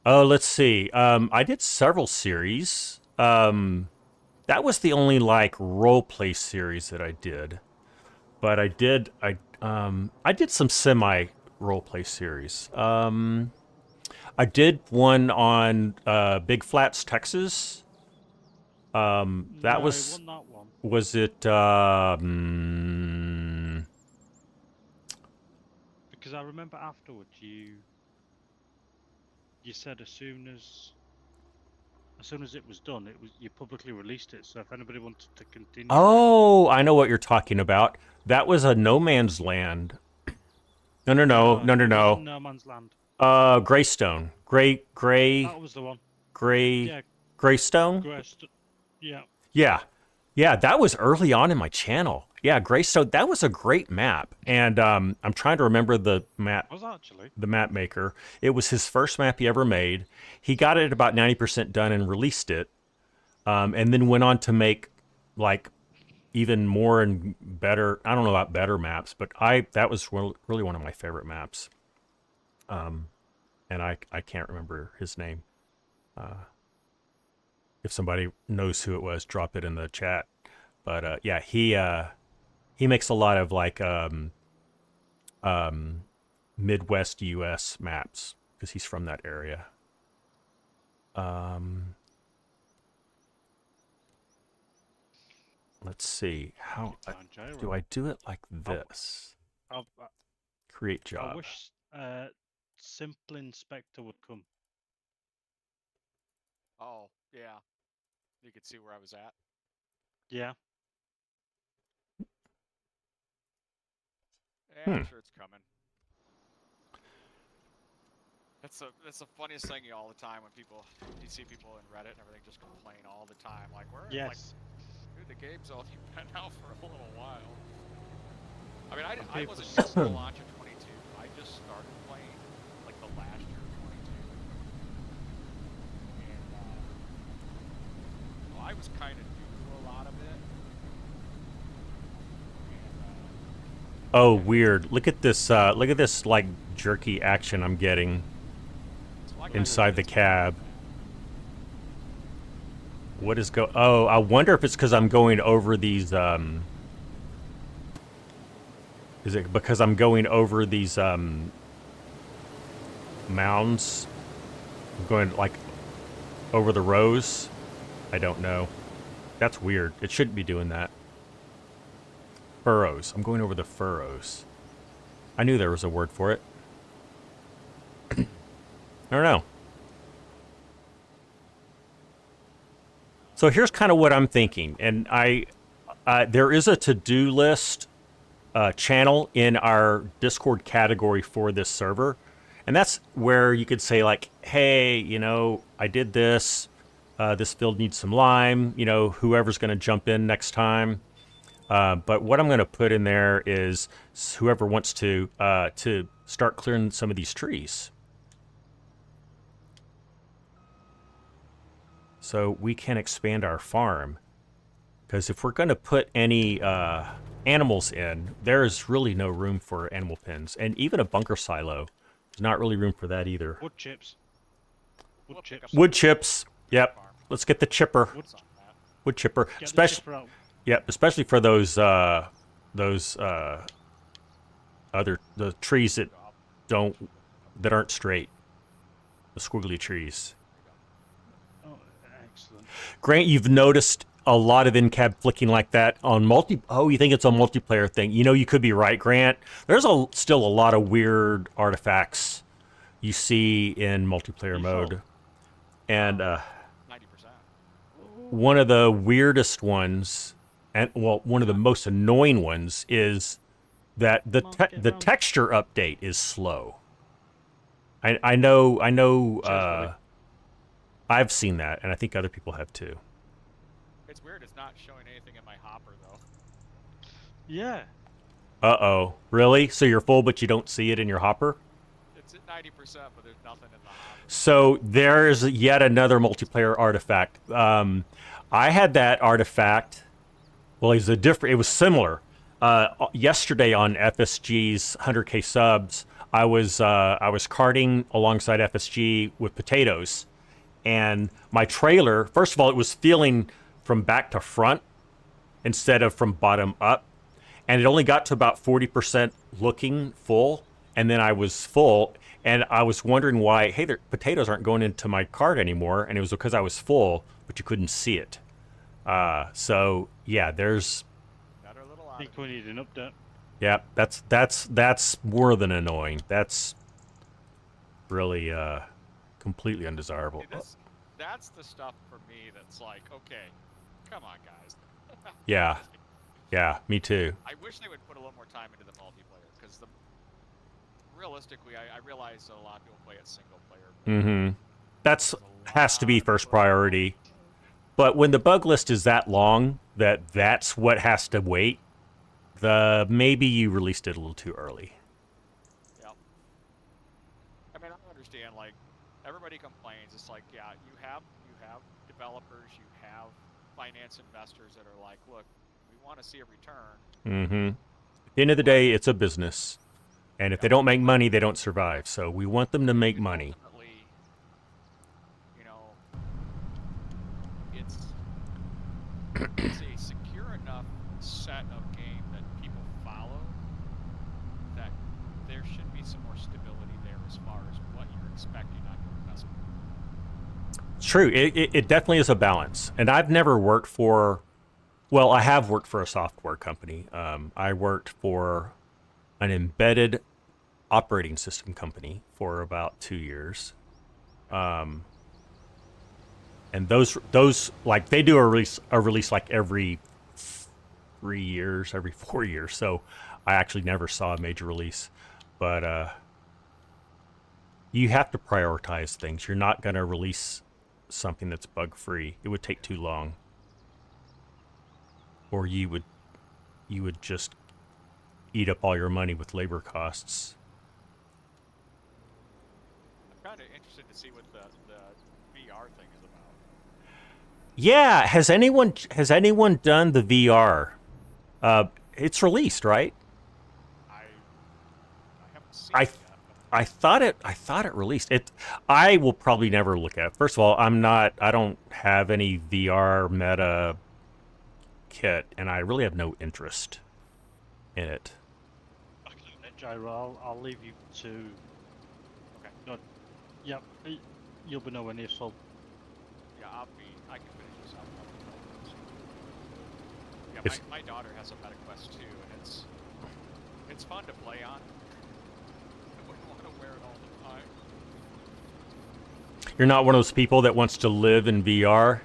Oh, let's see. I did several series. That was the only like role play series that I did. But I did some semi role play series. I did one on Big Flats, Texas. That No, was it wasn't that one. was it Because I remember afterwards you said as soon as it was done, you publicly released it. So if anybody wanted to continue, Oh, I know what you're talking about. That was a No Man's Land. No. it wasn't No Man's Land. Greystone. Gray. That was the one. Yeah, Greystone? Grest. Yeah. Yeah. Yeah, that was early on in my channel. Yeah, Greystone. That was a great map, and I'm trying to remember the map. Was actually. The map maker. It was his first map he ever made. He got it about 90% done and released it, and then went on to make like even more and better. I don't know about better maps, but that was really one of my favorite maps. And I can't remember his name. If somebody knows who it was, drop it in the chat. But yeah, he makes a lot of like Midwest U.S. maps because he's from that area. Let's see. How do I do it like this? Create job. I wish Simple Inspector would come. Oh, yeah. You could see where I was at. Yeah. Yeah, I'm sure it's coming. That's the funniest thing all the time when you see people in Reddit and everything just complain all the time. Like, yes. Like, dude, the game's only been out for a little while. I mean, I wasn't used to the launch of 22. I just started playing like the last year of 22. And well, I was kind of new to a lot of it. Oh, weird. Look at this like jerky action I'm getting inside the cab. What is oh, I wonder if it's because I'm going over these is it because I'm going over these mounds? I'm going like over the rows? I don't know. That's weird. It shouldn't be doing that. Furrows. I'm going over the furrows. I knew there was a word for it. I don't know. So here's kind of what I'm thinking, and there is a to-do list channel in our Discord category for this server, and that's where you could say like, hey, you know, I did this. This field needs some lime. You know, whoever's going to jump in next time. But what I'm going to put in there is whoever wants to start clearing some of these trees. So we can expand our farm. Because if we're going to put any animals in, there's really no room for animal pens. And even a bunker silo, there's not really room for that either. Wood chips. Wood chips. Wood chips. Yep. Let's get the chipper. Wood chipper. Yep, especially for those other the trees that aren't straight, the squiggly trees. Oh, excellent. Grant, you've noticed a lot of in-cab flicking like that on Oh, you think it's a multiplayer thing? You know, you could be right, Grant. There's still a lot of weird artifacts you see in multiplayer mode, and 90%. One of the weirdest ones. And well, one of the most annoying ones is that the texture update is slow. I know. I've seen that, and I think other people have too. It's weird. It's not showing anything in my hopper though. Yeah. Uh-oh. Really? So you're full, but you don't see it in your hopper? It's at 90%, but there's nothing in the hopper. So there's yet another multiplayer artifact. I had that artifact. Well, it was similar. Yesterday on FSG's 100K subs, I was carting alongside FSG with potatoes, and my trailer. First of all, it was feeling from back to front instead of from bottom up, and it only got to about 40% looking full, and then I was full, and I was wondering why. Hey, the potatoes aren't going into my cart anymore, and it was because I was full, but you couldn't see it. So yeah, there's. I think we need an update. Yeah, that's more than annoying. That's really completely undesirable. See, that's the stuff for me that's like, okay, come on, guys. Yeah, me too. I wish they would put a little more time into the multiplayer because realistically, I realize that a lot of people play it single player. Mm-hmm. That's has to be first priority. But when the bug list is that long, that's what has to wait, maybe you released it a little too early. Yep. I mean, I understand. Like, everybody complains. It's like, yeah, you have developers, you have finance investors that are like, look, we want to see a return. Mm-hmm. At the end of the day, it's a business, and if they don't make money, they don't survive. So we want them to make money. Ultimately, you know, it's a secure enough set of game that people follow that there should be some more stability there as far as what you're expecting on your investment. It's true. It definitely is a balance. And I've never worked for, well, I have worked for a software company. I worked for an embedded operating system company for about 2 years. And those like they do a release like every 3 years, every 4 years. So I actually never saw a major release. But you have to prioritize things. You're not going to release something that's bug free. It would take too long. Or you would just eat up all your money with labor costs. I'm kind of interested to see what the VR thing is about. Yeah, has anyone done the VR? It's released, right? I haven't seen it yet. I thought it released. I will probably never look at it. First of all, I don't have any VR meta kit, and I really have no interest in it. Gyro, I'll leave you to. Okay. No, yep, you'll be nowhere near full. Yeah, I can finish this up. Yeah, It's- my daughter has a Meta Quest 2, and it's fun to play on. I wouldn't want to wear it all the time. You're not one of those people that wants to live in VR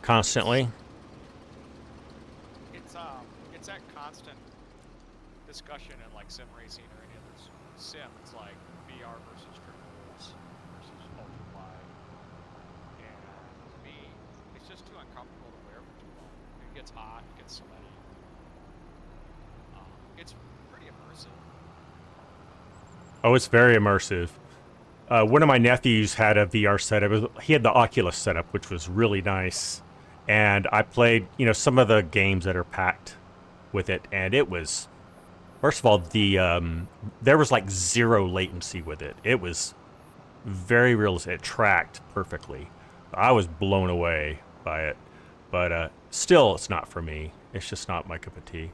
constantly. It's that constant discussion in like sim racing or any other sim. It's like VR versus triples versus ultra wide, and for me, it's just too uncomfortable to wear for too long. It gets hot, it gets sweaty. It's pretty immersive. Oh, it's very immersive. One of my nephews had a VR setup. He had the Oculus setup, which was really nice. And I played, some of the games that are packed with it, and it was, first of all, there was like zero latency with it. It was very realistic. It tracked perfectly. I was blown away by it, but still, it's not for me. It's just not my cup of tea.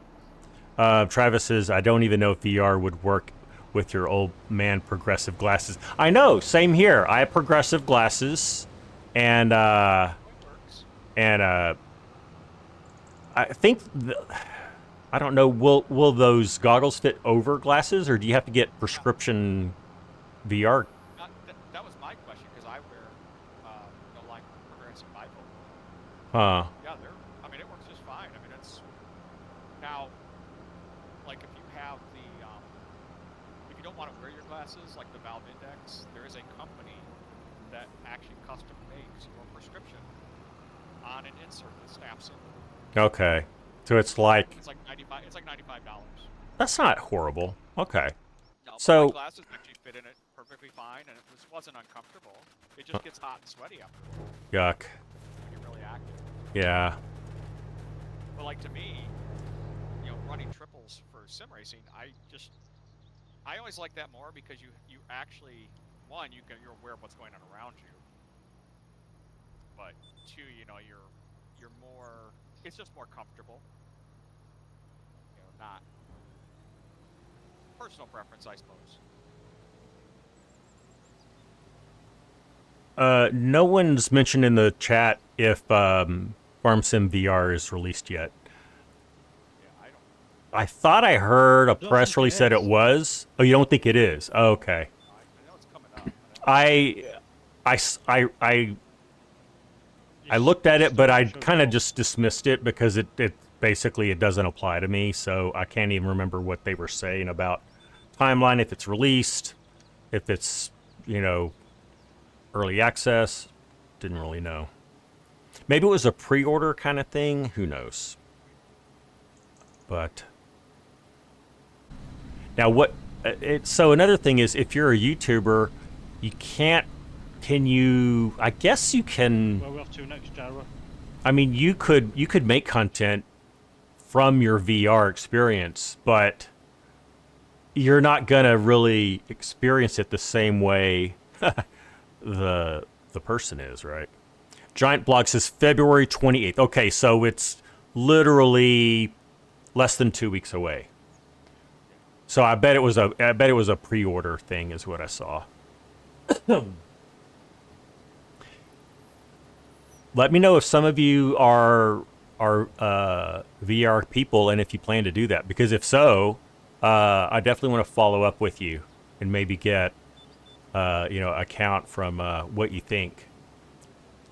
Travis says, I don't even know if VR would work with your old man progressive glasses. I know, same here. I have progressive glasses, and I think I don't know. Will those goggles fit over glasses, or do you have to get prescription VR? That was my question because I wear like progressive bifocal. Huh. Yeah, it works just fine. I mean, it's now like if you have if you don't want to wear your glasses, like the Valve Index, there is a company that actually custom makes your prescription on an insert that snaps in. Okay. So it's like $95. It's like $95. that's not horrible. Okay. No, So- my glasses actually fit in it perfectly fine, and it wasn't uncomfortable. It just gets hot and sweaty after a while Yuck. when you're really active. Yeah. But like to me, running triples for sim racing, I always like that more because you actually you're aware of what's going on around you. But two, you're more. It's just more comfortable. Not personal preference, I suppose. No one's mentioned in the chat if Farm Sim VR is released yet. Yeah, I don't. I thought I heard a Don't press think it release said it is. was. Oh, you don't think it is? Oh, okay. I know it's coming up. But I looked at it, but I kind of just dismissed it because it basically it doesn't apply to me. So I can't even remember what they were saying about timeline, if it's released, if it's early access. Didn't really know. Maybe it was a pre-order kind of thing. Who knows? But Now, so another thing is, if you're a YouTuber, you can't. Can you? I guess you can. Where we off to next, Jara? I mean, you could make content from your VR experience, but you're not gonna really experience it the same way the person is, right? Giant Blog says February 28th. Okay, so it's literally less than 2 weeks away. So I bet it was a pre-order thing, is what I saw. Let me know if some of you are VR people, and if you plan to do that. Because if so, I definitely want to follow up with you and maybe get a count from what you think.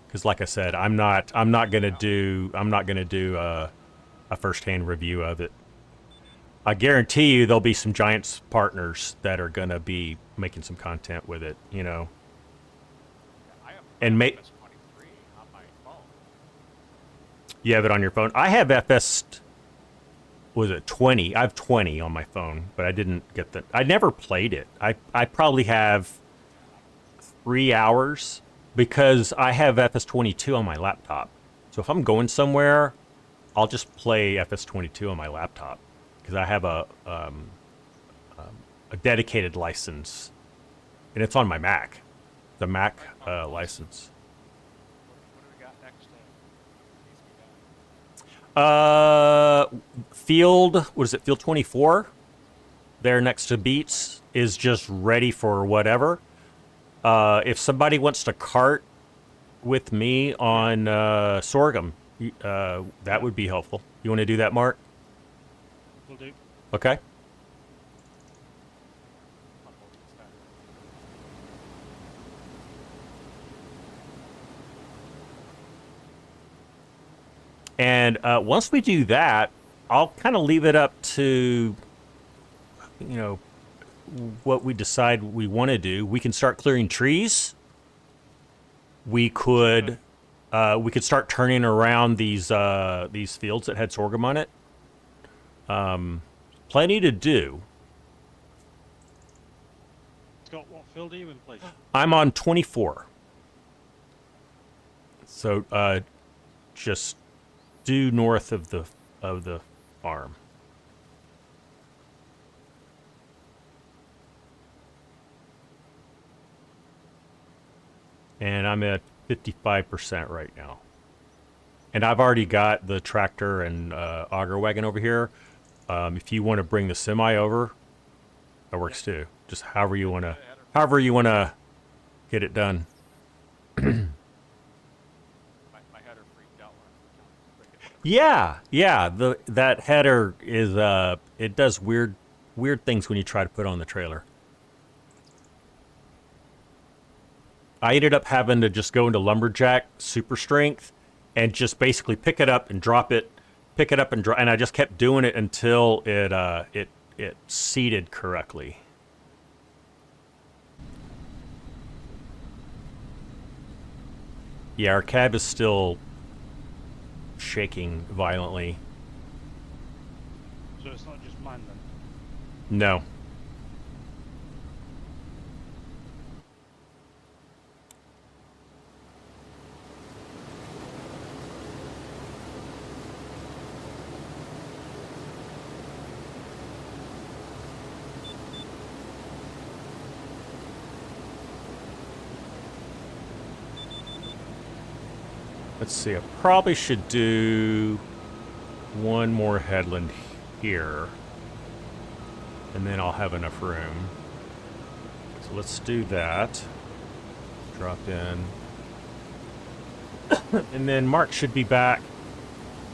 Because, like I said, I'm not gonna do a first-hand review of it. I guarantee you there'll be some Giants partners that are gonna be making some content with it. I have And FS23 on my phone. You have it on your phone. I have FS. Was it 20? I have 20 on my phone, but I didn't get the. I never played it. I probably have 3 hours because I have FS22 on my laptop. So if I'm going somewhere, I'll just play FS22 on my laptop because I have a dedicated license, and it's on my Mac, the Mac license. What do we got next? Field, what is it? Field 24, there next to Beats, is just ready for whatever. If somebody wants to cart with me on sorghum, that would be helpful. You want to do that, Mark? Will do. Okay. And once we do that, I'll kind of leave it up to, what we decide we want to do. We can start clearing trees. We could start turning around these fields that had sorghum on it. Plenty to do. Scott, what field are you in, please? I'm on 24. So just due north of the farm. And I'm at 55% right now. And I've already got the tractor and auger wagon over here. If you want to bring the semi over, that works too. Just however you want to get it done. My header freaked out when Yeah. That header is it does weird things when you try to put it on the trailer. I ended up having to just go into lumberjack super strength and just basically pick it up and drop it, and I just kept doing it until it seated correctly. Yeah, our cab is still shaking violently. So it's not just mine then? No. Let's see, I probably should do one more headland here, and then I'll have enough room. So let's do that. Drop in. And then Mark should be back.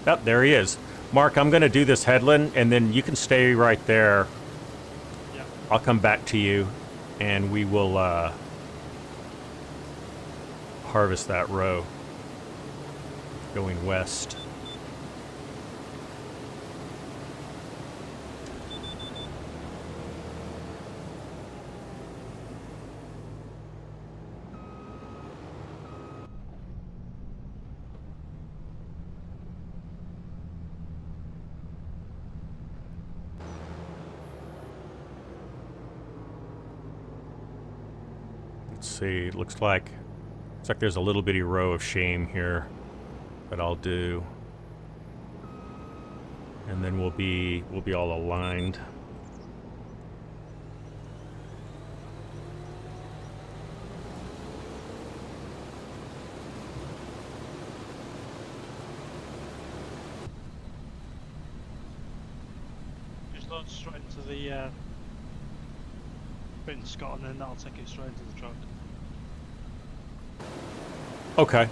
Oh, there he is. Mark, I'm going to do this headland, and then you can stay right there. Yeah. I'll come back to you, and we will harvest that row going west. Let's see. It looks like there's a little bitty row of shame here that I'll do, and then we'll be all aligned. Just launch straight into the bit in Scott, and then that'll take it straight into the truck. Okay.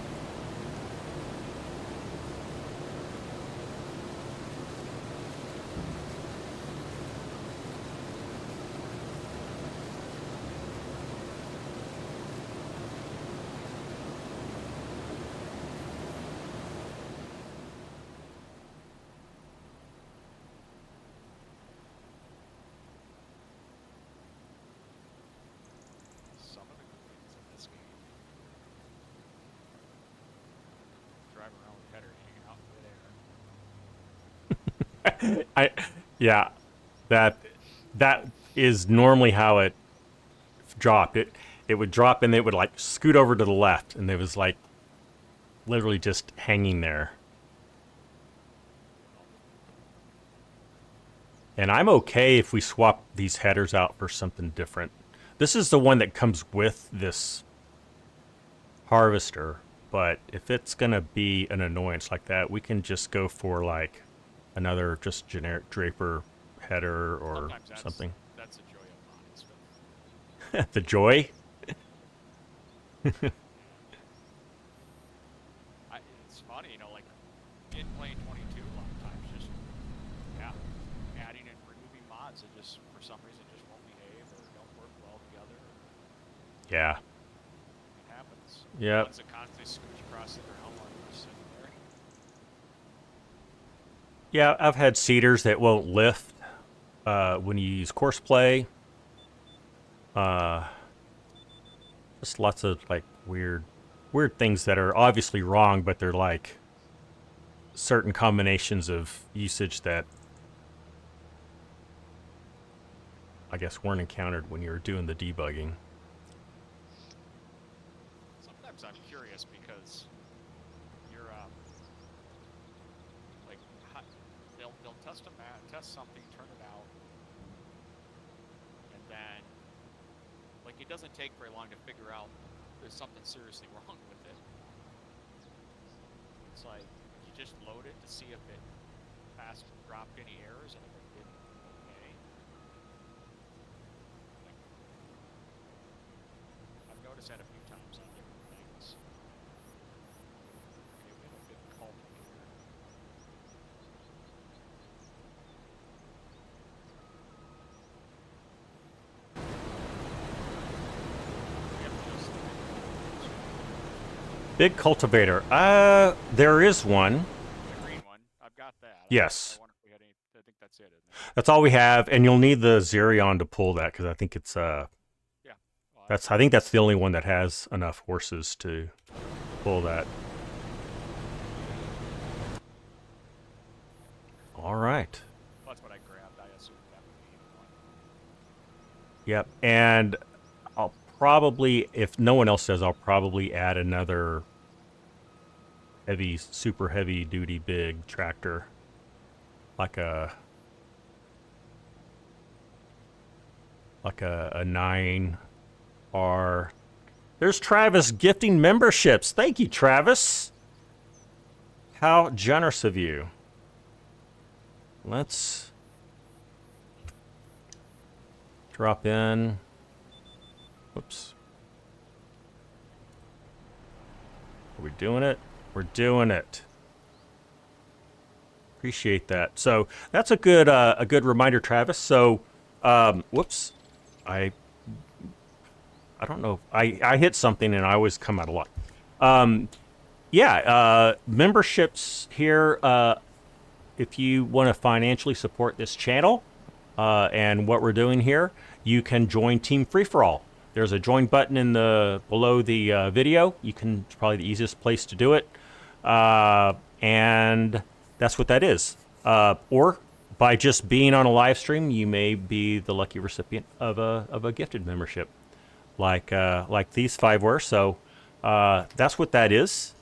Some of the good things in this game. Driving around with header hanging out in midair. Yeah, that is normally how it dropped. It would drop and it would like scoot over to the left, and it was like literally just hanging there. And I'm okay if we swap these headers out for something different. This is the one that comes with this harvester, but if it's gonna be an annoyance like that, we can just go for like another just generic Draper header or something. That's the joy of modding stuff. The joy? It's funny, you know, like in playing 22 a lot of times, just adding and removing mods that just for some reason just won't behave or don't work well together. Yeah. It happens. Yep. Ones that constantly scooch across the ground while you're sitting there. Yeah, I've had seeders that won't lift when you use course play. Just lots of like weird things that are obviously wrong, but they're like certain combinations of usage that I guess weren't encountered when you were doing the debugging. Sometimes I'm curious because you're like they'll test something, turn it out, and then like it doesn't take very long to figure out there's something seriously wrong with it. It's like you just load it to see if it dropped any errors, and if it didn't, okay. Like, I've noticed that a few times on different things. Okay, we have a big cultivator. Big cultivator. There is one. The green one, I've got that. Yes. I wonder if we had any. I think that's it, isn't it? That's all we have, and you'll need the Xerion to pull that because I think it's Yeah. Well, I think that's the only one that has enough horses to pull that. All right. that's what I grabbed. I assumed that would be the one. Yep. And I'll probably, if no one else does, I'll probably add another super heavy duty big tractor, like a 9R. There's Travis gifting memberships. Thank you, Travis. How generous of you. Let's drop in. Whoops. Are we doing it? We're doing it. Appreciate that. So that's a good reminder, Travis. So, whoops, I don't know. I hit something and I always come out a lot. Memberships here. If you want to financially support this channel and what we're doing here, you can join Team Free For All. There's a join button in below the video. It's probably the easiest place to do it, and that's what that is. Or by just being on a live stream, you may be the lucky recipient of a gifted membership. like these 5 were. So that's what that is.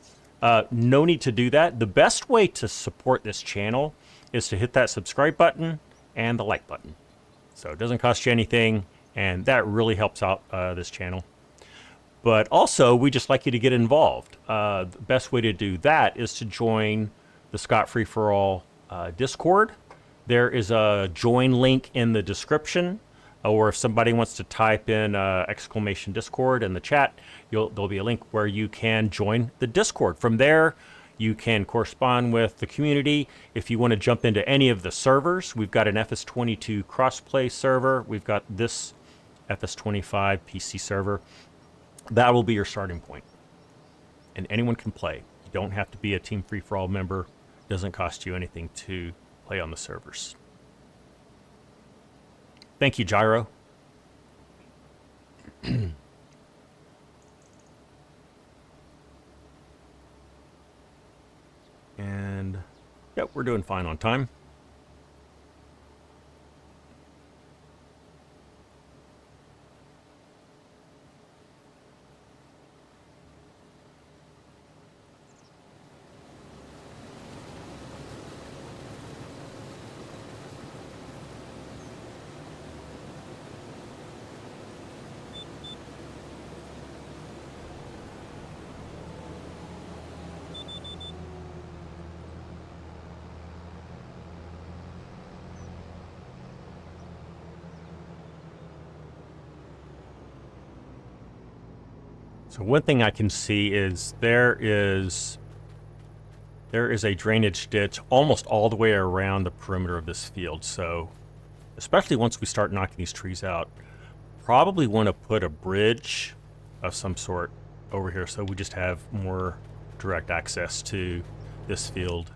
No need to do that. The best way to support this channel is to hit that subscribe button and the like button. So it doesn't cost you anything, and that really helps out this channel. But also, we just like you to get involved. The best way to do that is to join the Scott Free for All Discord. There is a join link in the description, or if somebody wants to type in exclamation Discord in the chat, there'll be a link where you can join the Discord. From there, you can correspond with the community. If you want to jump into any of the servers, we've got an FS22 crossplay server. We've got this FS25 PC server. That will be your starting point. And anyone can play. You don't have to be a Team Free for All member. It doesn't cost you anything to play on the servers. Thank you, Gyro. And yep, we're doing fine on time. So one thing I can see is there is a drainage ditch almost all the way around the perimeter of this field. So especially once we start knocking these trees out, probably want to put a bridge of some sort over here so we just have more direct access to this field.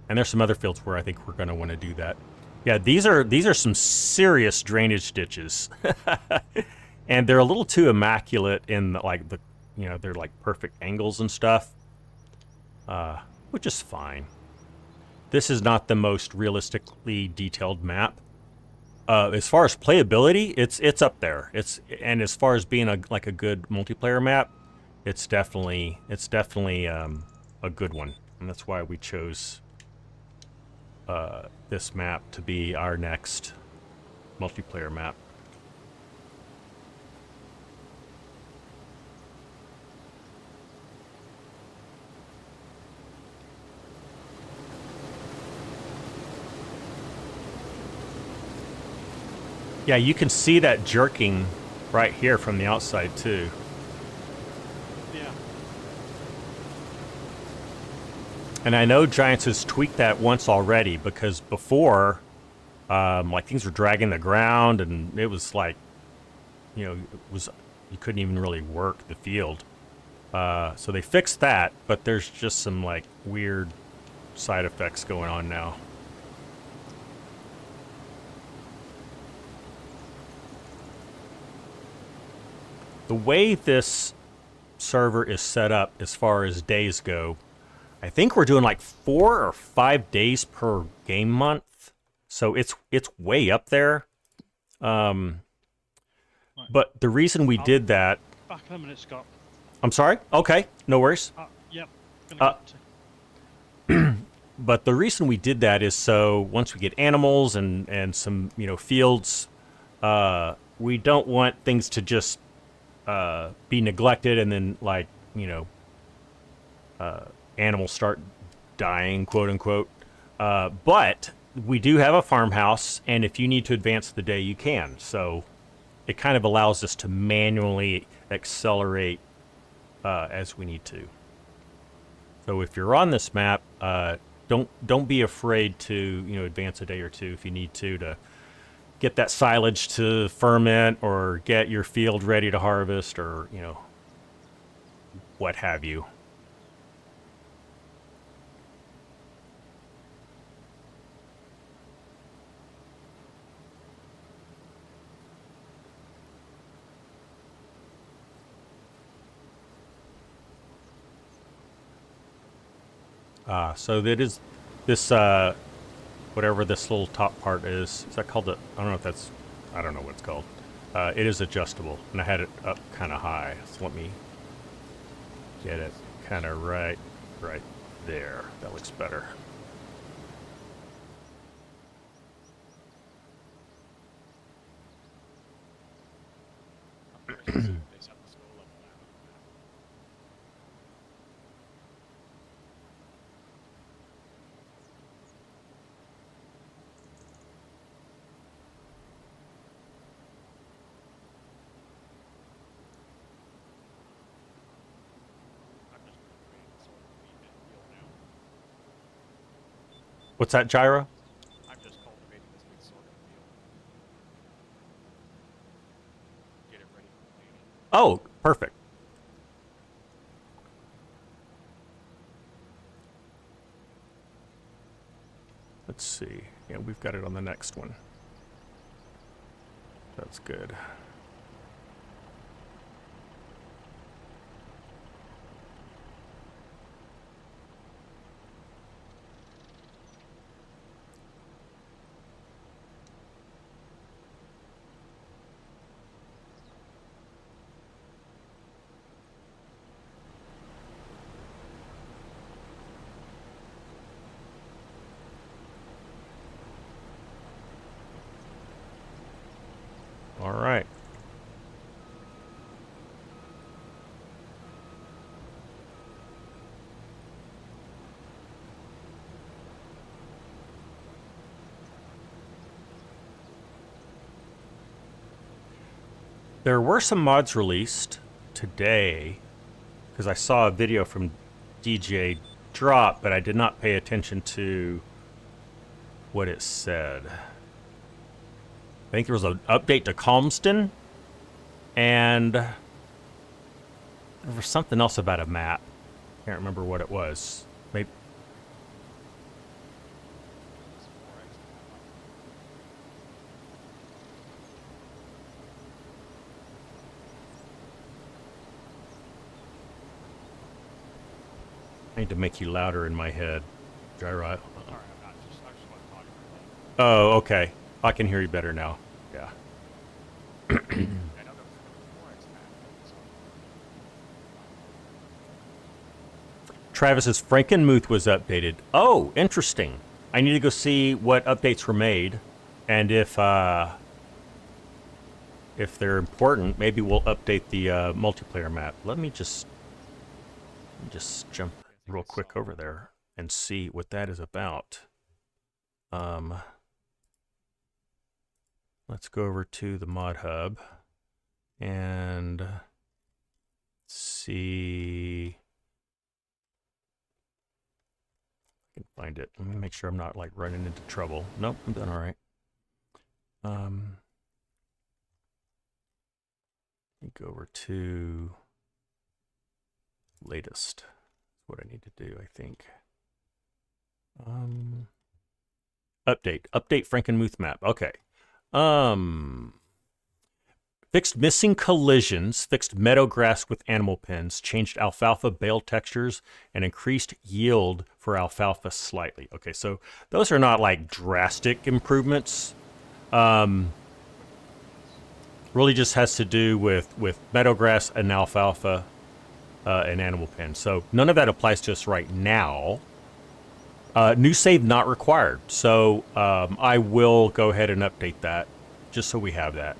And there's some other fields where I think we're going to want to do that. Yeah, these are some serious drainage ditches. And they're a little too immaculate in the they're like perfect angles and stuff, which is fine. This is not the most realistically detailed map. As far as playability, it's up there. And as far as being a good multiplayer map, it's definitely a good one, and that's why we chose this map to be our next multiplayer map. Yeah, you can see that jerking right here from the outside too. Yeah. And I know Giants has tweaked that once already, because before, things were dragging the ground, and it was like, you couldn't even really work the field. So they fixed that, but there's just some weird side effects going on now. The way this server is set up as far as days go, I think we're doing 4 or 5 days per game month. So it's way up there. Right. But the reason we did that... Back in a minute, Scott. I'm sorry? Okay, no worries. Yep. But the reason we did that is so once we get animals and some fields, we don't want things to just be neglected and then animals start dying, quote unquote. But we do have a farmhouse, and if you need to advance the day, you can. So it kind of allows us to manually accelerate as we need to. So if you're on this map, don't be afraid to advance a day or two if you need to get that silage to ferment or get your field ready to harvest, or what have you. So that is this, whatever this little top part is that called it? I don't know if that's, I don't know what it's called. It is adjustable, and I had it up kind of high. So let me get it kind of right there. That looks better. I'm curious to see what they set the skill level at on the map. I'm just cultivating the sort of wheat and field now. What's that, Gyro? I'm just cultivating this big sorghum field. Get it ready for planting. Oh, perfect. Let's see. Yeah, we've got it on the next one. That's good. All right. There were some mods released today, because I saw a video from DJ Drop, but I did not pay attention to what it said. I think there was an update to Calmston, and there was something else about a map. Can't remember what it was. Maybe. I need to make you louder in my head, Gyro. Sorry, I'm not just. I just want to talk about it. Oh, okay. I can hear you better now. Yeah. I know there was a 4x map. So. Travis's Frankenmuth was updated. Oh, interesting. I need to go see what updates were made, and if they're important, maybe we'll update the multiplayer map. Let me just jump real quick over there and see what that is about. Let's go over to the mod hub and see. I can find it. Let me make sure I'm not like running into trouble. Nope, I'm doing all right. Let me go over to latest. That's what I need to do, I think. Update Frankenmuth map. Okay. Fixed missing collisions, fixed meadow grass with animal pens, changed alfalfa bale textures, and increased yield for alfalfa slightly. Okay, so those are not like drastic improvements. Really just has to do with meadow grass and alfalfa and animal pens. So none of that applies to us right now. New save not required. So I will go ahead and update that just so we have that.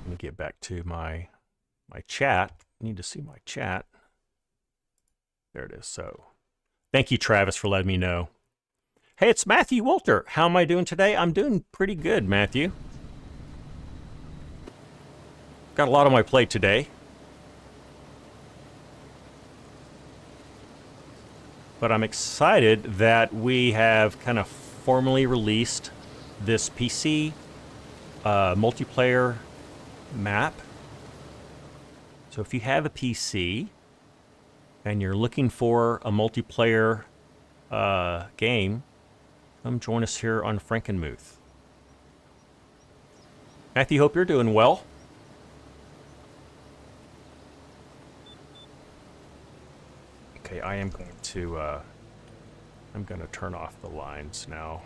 Let me get back to my chat. I need to see my chat. There it is. So thank you, Travis, for letting me know. Hey, it's Matthew Walter. How am I doing today? I'm doing pretty good, Matthew. Got a lot on my plate today. But I'm excited that we have kind of formally released this PC multiplayer map. So if you have a PC and you're looking for a multiplayer game, come join us here on Frankenmuth. Matthew, hope you're doing well. Okay, I am going to I'm going to turn off the lines now.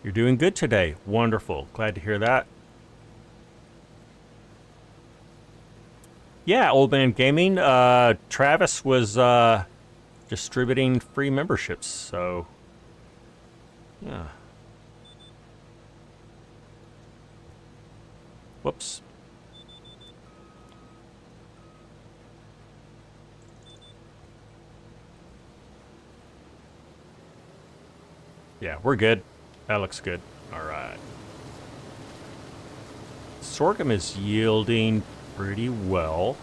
You're doing good today. Wonderful. Glad to hear that. Yeah, Old Man Gaming. Travis was distributing free memberships, so yeah. Whoops. Yeah, we're good. That looks good. All right. Sorghum is yielding pretty well.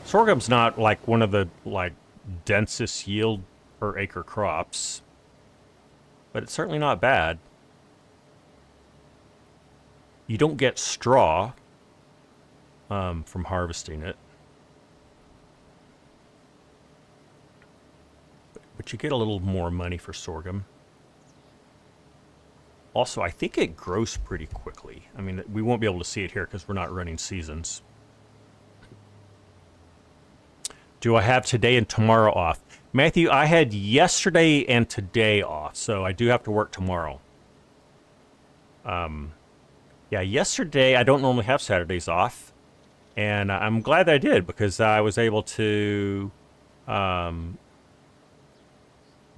Sorghum's not like one of the densest yield per acre crops, but it's certainly not bad. You don't get straw from harvesting it, but you get a little more money for sorghum. Also, I think it grows pretty quickly. I mean, we won't be able to see it here because we're not running seasons. Do I have today and tomorrow off? Matthew, I had yesterday and today off, so I do have to work tomorrow. Yeah, yesterday, I don't normally have Saturdays off, and I'm glad that I did because I was able to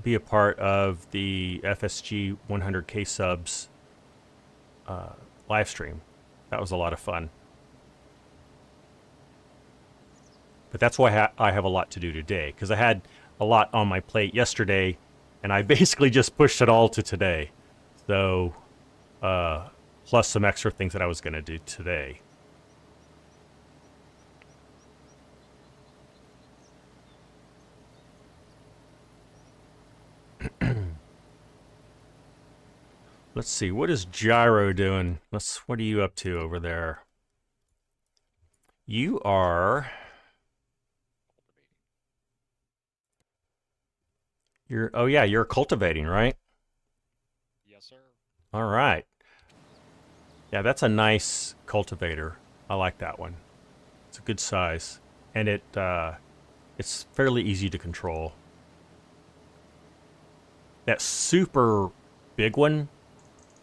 be a part of the FSG 100K subs live stream. That was a lot of fun. But that's why I have a lot to do today, because I had a lot on my plate yesterday, and I basically just pushed it all to today. So, plus some extra things that I was going to do today. Let's see, what is Gyro doing? What are you up to over there? You are... oh yeah, you're cultivating, right? Yes, sir. All right. Yeah, that's a nice cultivator. I like that one. It's a good size, and it's fairly easy to control. That super big one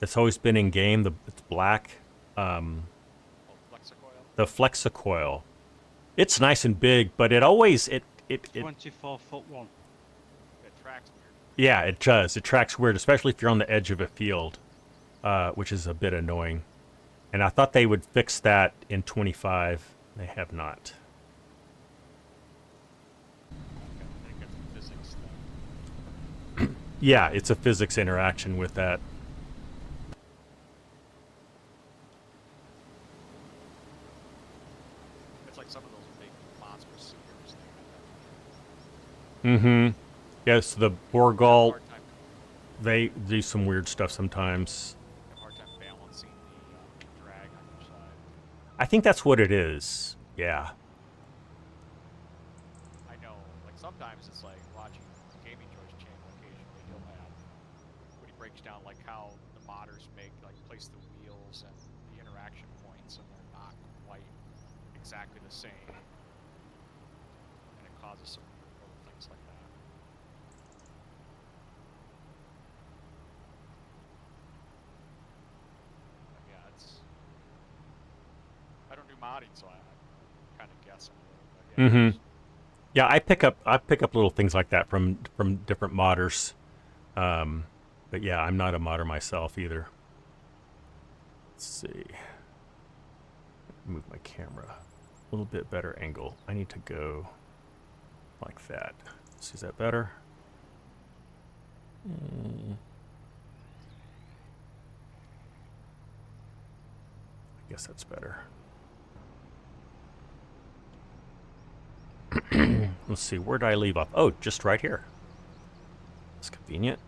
that's always been in game, it's black. Flexicoil? The Flexicoil. It's nice and big, but it always 24-foot one. It tracks weird. Yeah, it does. It tracks weird, especially if you're on the edge of a field, which is a bit annoying. And I thought they would fix that in 25. They have not. I think it's physics stuff. Yeah, it's a physics interaction with that. It's like some of those big monstrous supers. Mm-hmm. Yes, the Borgal, Hard time, they do some weird stuff sometimes. hard time balancing the drag on each side. I think that's what it is. Yeah. I know, like sometimes it's like watching Gaming Joy's channel occasionally, he'll have, when he breaks down like how the modders place the wheels and the interaction points, and they're not quite exactly the same. And it causes some little things like that. But yeah, I don't do modding, so I kind of guess a little bit. Yeah, Mm-hmm. Yeah, I pick up little things like that from different modders. But yeah, I'm not a modder myself either. Let's see. Move my camera a little bit better angle. I need to go like that. See, is that better? I guess that's better. Let's see, where did I leave off? Oh, just right here. It's convenient.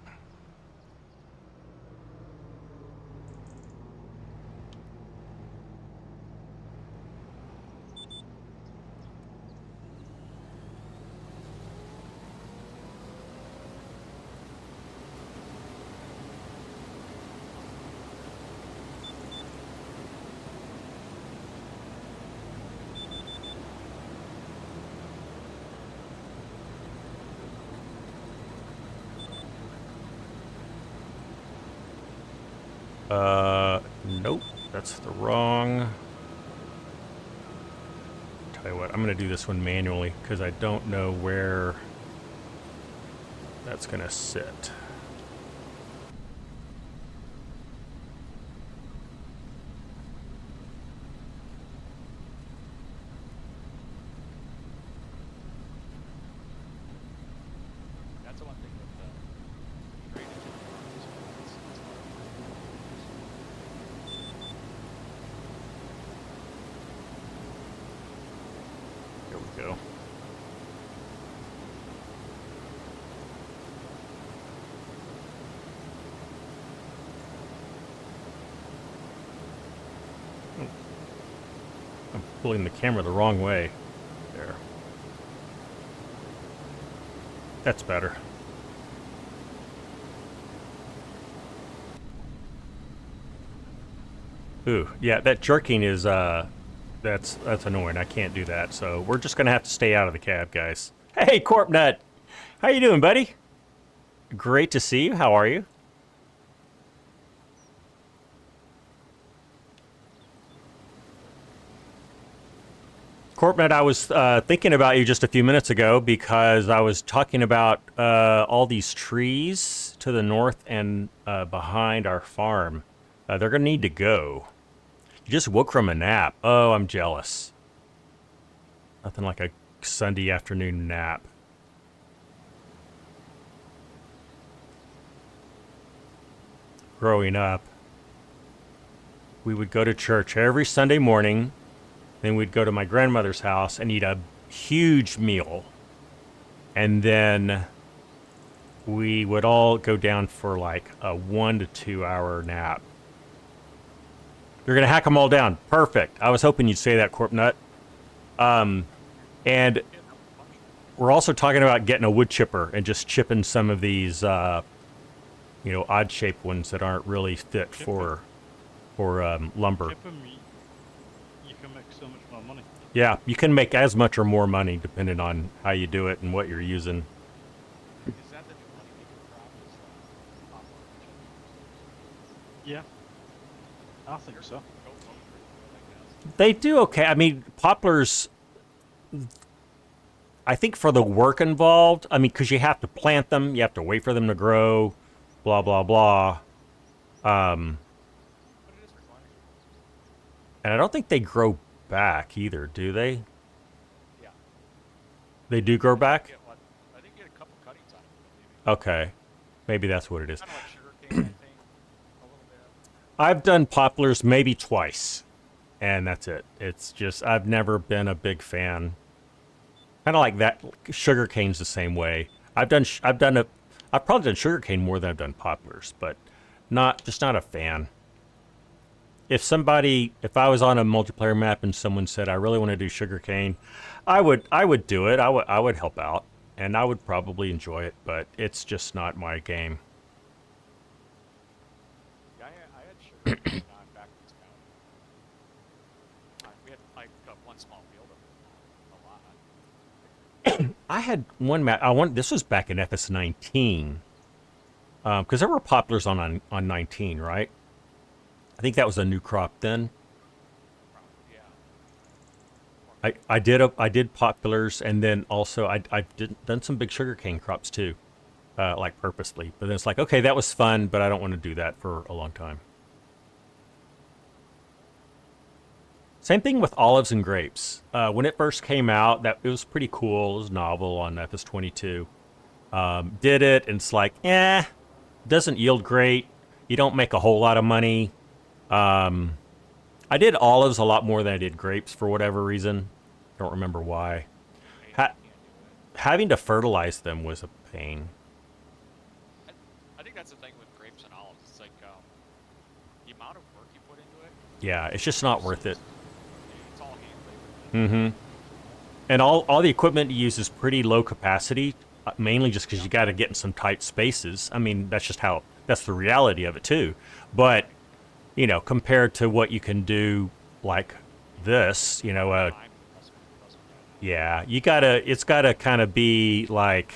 Nope, that's the wrong. Tell you what, I'm gonna do this one manually because I don't know where that's gonna sit. That's the one thing with the drainage in the farm is it's hard. There we go. I'm pulling the camera the wrong way. There. That's better. Ooh, yeah, that jerking is that's annoying. I can't do that. So we're just gonna have to stay out of the cab, guys. Hey, Corp Nut, how you doing, buddy? Great to see you. How are you? Corpnet, I was thinking about you just a few minutes ago because I was talking about all these trees to the north and behind our farm. They're going to need to go. You just woke from a nap. Oh, I'm jealous. Nothing like a Sunday afternoon nap. Growing up, we would go to church every Sunday morning. Then we'd go to my grandmother's house and eat a huge meal. And then we would all go down for like a 1 to 2 hour nap. You're going to hack them all down. Perfect. I was hoping you'd say that, Corp Nut. And we're also talking about getting a wood chipper and just chipping some of these, odd shaped ones that aren't really fit for lumber. Chip 'em, you can make so much more money. Yeah, you can make as much or more money depending on how you do it and what you're using. Is that the new money maker crop? Is poplar chips? Yeah, I think so. Go pretty good, I guess. They do okay. I mean, poplars, I think for the work involved, I mean, because you have to plant them, you have to wait for them to grow, blah, blah, blah. But it is required. And I don't think they grow back either, do they? Yeah. They do grow back? Get what? I think you get a couple cuttings out of it, maybe. Okay. Maybe that's what it is. Kind of like sugarcane, I think. A little bit. I've done poplars maybe twice, and that's it. It's just, I've never been a big fan. Kind of like that, sugarcane's the same way. I've probably done sugarcane more than I've done poplars, but just not a fan. If I was on a multiplayer map and someone said, I really want to do sugarcane, I would do it. I would help out, and I would probably enjoy it, but it's just not my game. Yeah, I had sugarcane on back in Scout. We had like one small field of it, a lot. I had one map. This was back in FS19, because there were poplars on 19, right? I think that was a new crop then. Yeah. I did poplars, and then also I done some big sugarcane crops too, like purposely. But then it's like, okay, that was fun, but I don't want to do that for a long time. Same thing with olives and grapes. When it first came out, it was pretty cool. It was novel on FS22. Did it, and it's like, doesn't yield great. You don't make a whole lot of money. I did olives a lot more than I did grapes for whatever reason. Don't remember why. Having to fertilize them was a pain. I think that's the thing with grapes and olives. It's like the amount of work you put into it. Yeah, it's just not worth it. It's all hand labor. Mm-hmm. And all the equipment you use is pretty low capacity, mainly just because you got to get in some tight spaces. I mean, that's the reality of it too. But compared to what you can do like this, yeah, it's gotta kind of be like,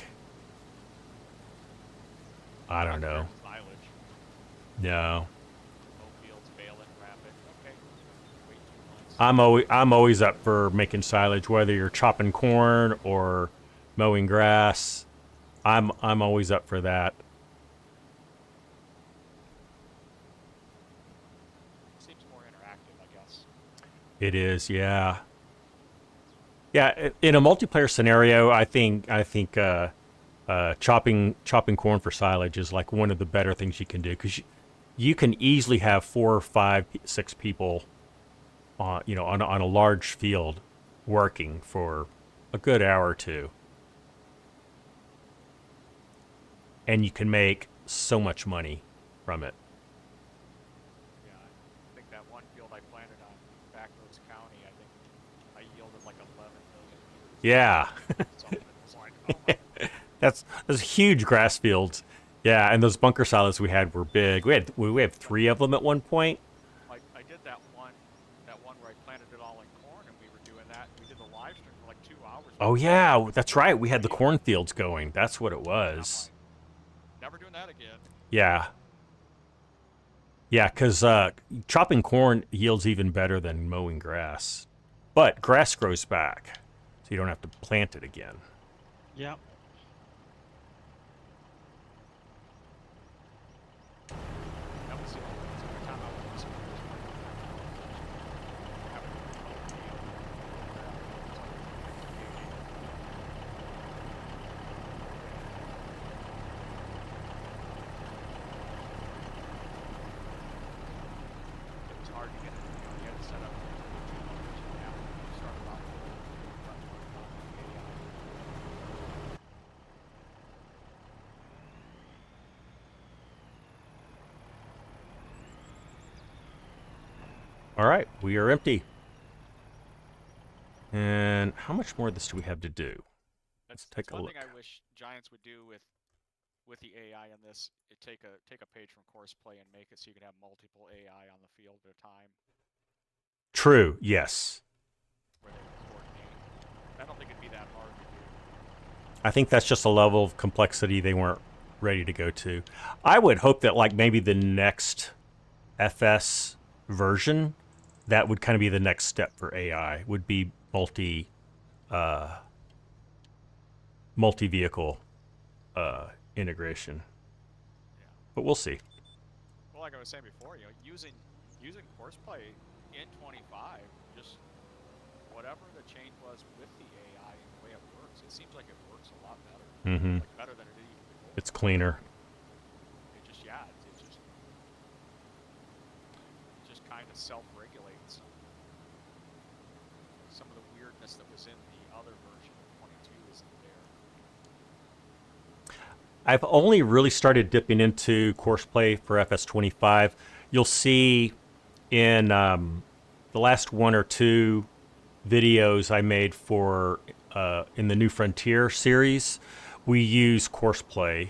I don't know. No. I'm always up for making silage, whether you're chopping corn or mowing grass. I'm always up for that. Seems more interactive, I guess. It is, yeah. Yeah, in a multiplayer scenario, I think chopping corn for silage is like one of the better things you can do because you can easily have 4 or 5, 6 people, on a large field, working for a good hour or two, and you can make so much money from it. Yeah, I think that one field I planted on Backroads County, I think I yielded like 11 million liters. Yeah, Something. It was like, oh my. that's huge grass fields. Yeah, and those bunker silos we had were big. We had 3 of them at one point. I did that one where I planted it all in corn, and we were doing that. We did the live stream for like 2 hours. Oh yeah, that's right. We had the cornfields going. That's what it And I'm was. like, never doing that again. Yeah. Yeah, because chopping corn yields even better than mowing grass. But grass grows back, so you don't have to plant it again. Yeah. That was every time I went to school, it was it was hard to get it. You had to set up two motors and have to start about All right, we are empty. And how much more of this do we have to do? Let's take a one look. thing I wish Giants would do with the AI in this. Take a page from Courseplay and make it so you can have multiple AI on the field at a time. True, yes. Where they would coordinate. I don't think it'd be that hard to do. I think that's just a level of complexity they weren't ready to go to. I would hope that like maybe the next FS version, that would kind of be the next step for AI, would be multi-vehicle integration. Yeah. But we'll see. Well, like I was saying before, using Courseplay in 25, just whatever the change was with the AI and the way it works, it seems like it works a lot better. Mm-hmm. Like better than it did even before. It's cleaner. It just kind of self-regulates. Some of the weirdness that was in the other version of 22 isn't there. I've only really started dipping into Courseplay for FS25. You'll see in the last 1 or 2 videos I made for in the New Frontier series, we use Courseplay.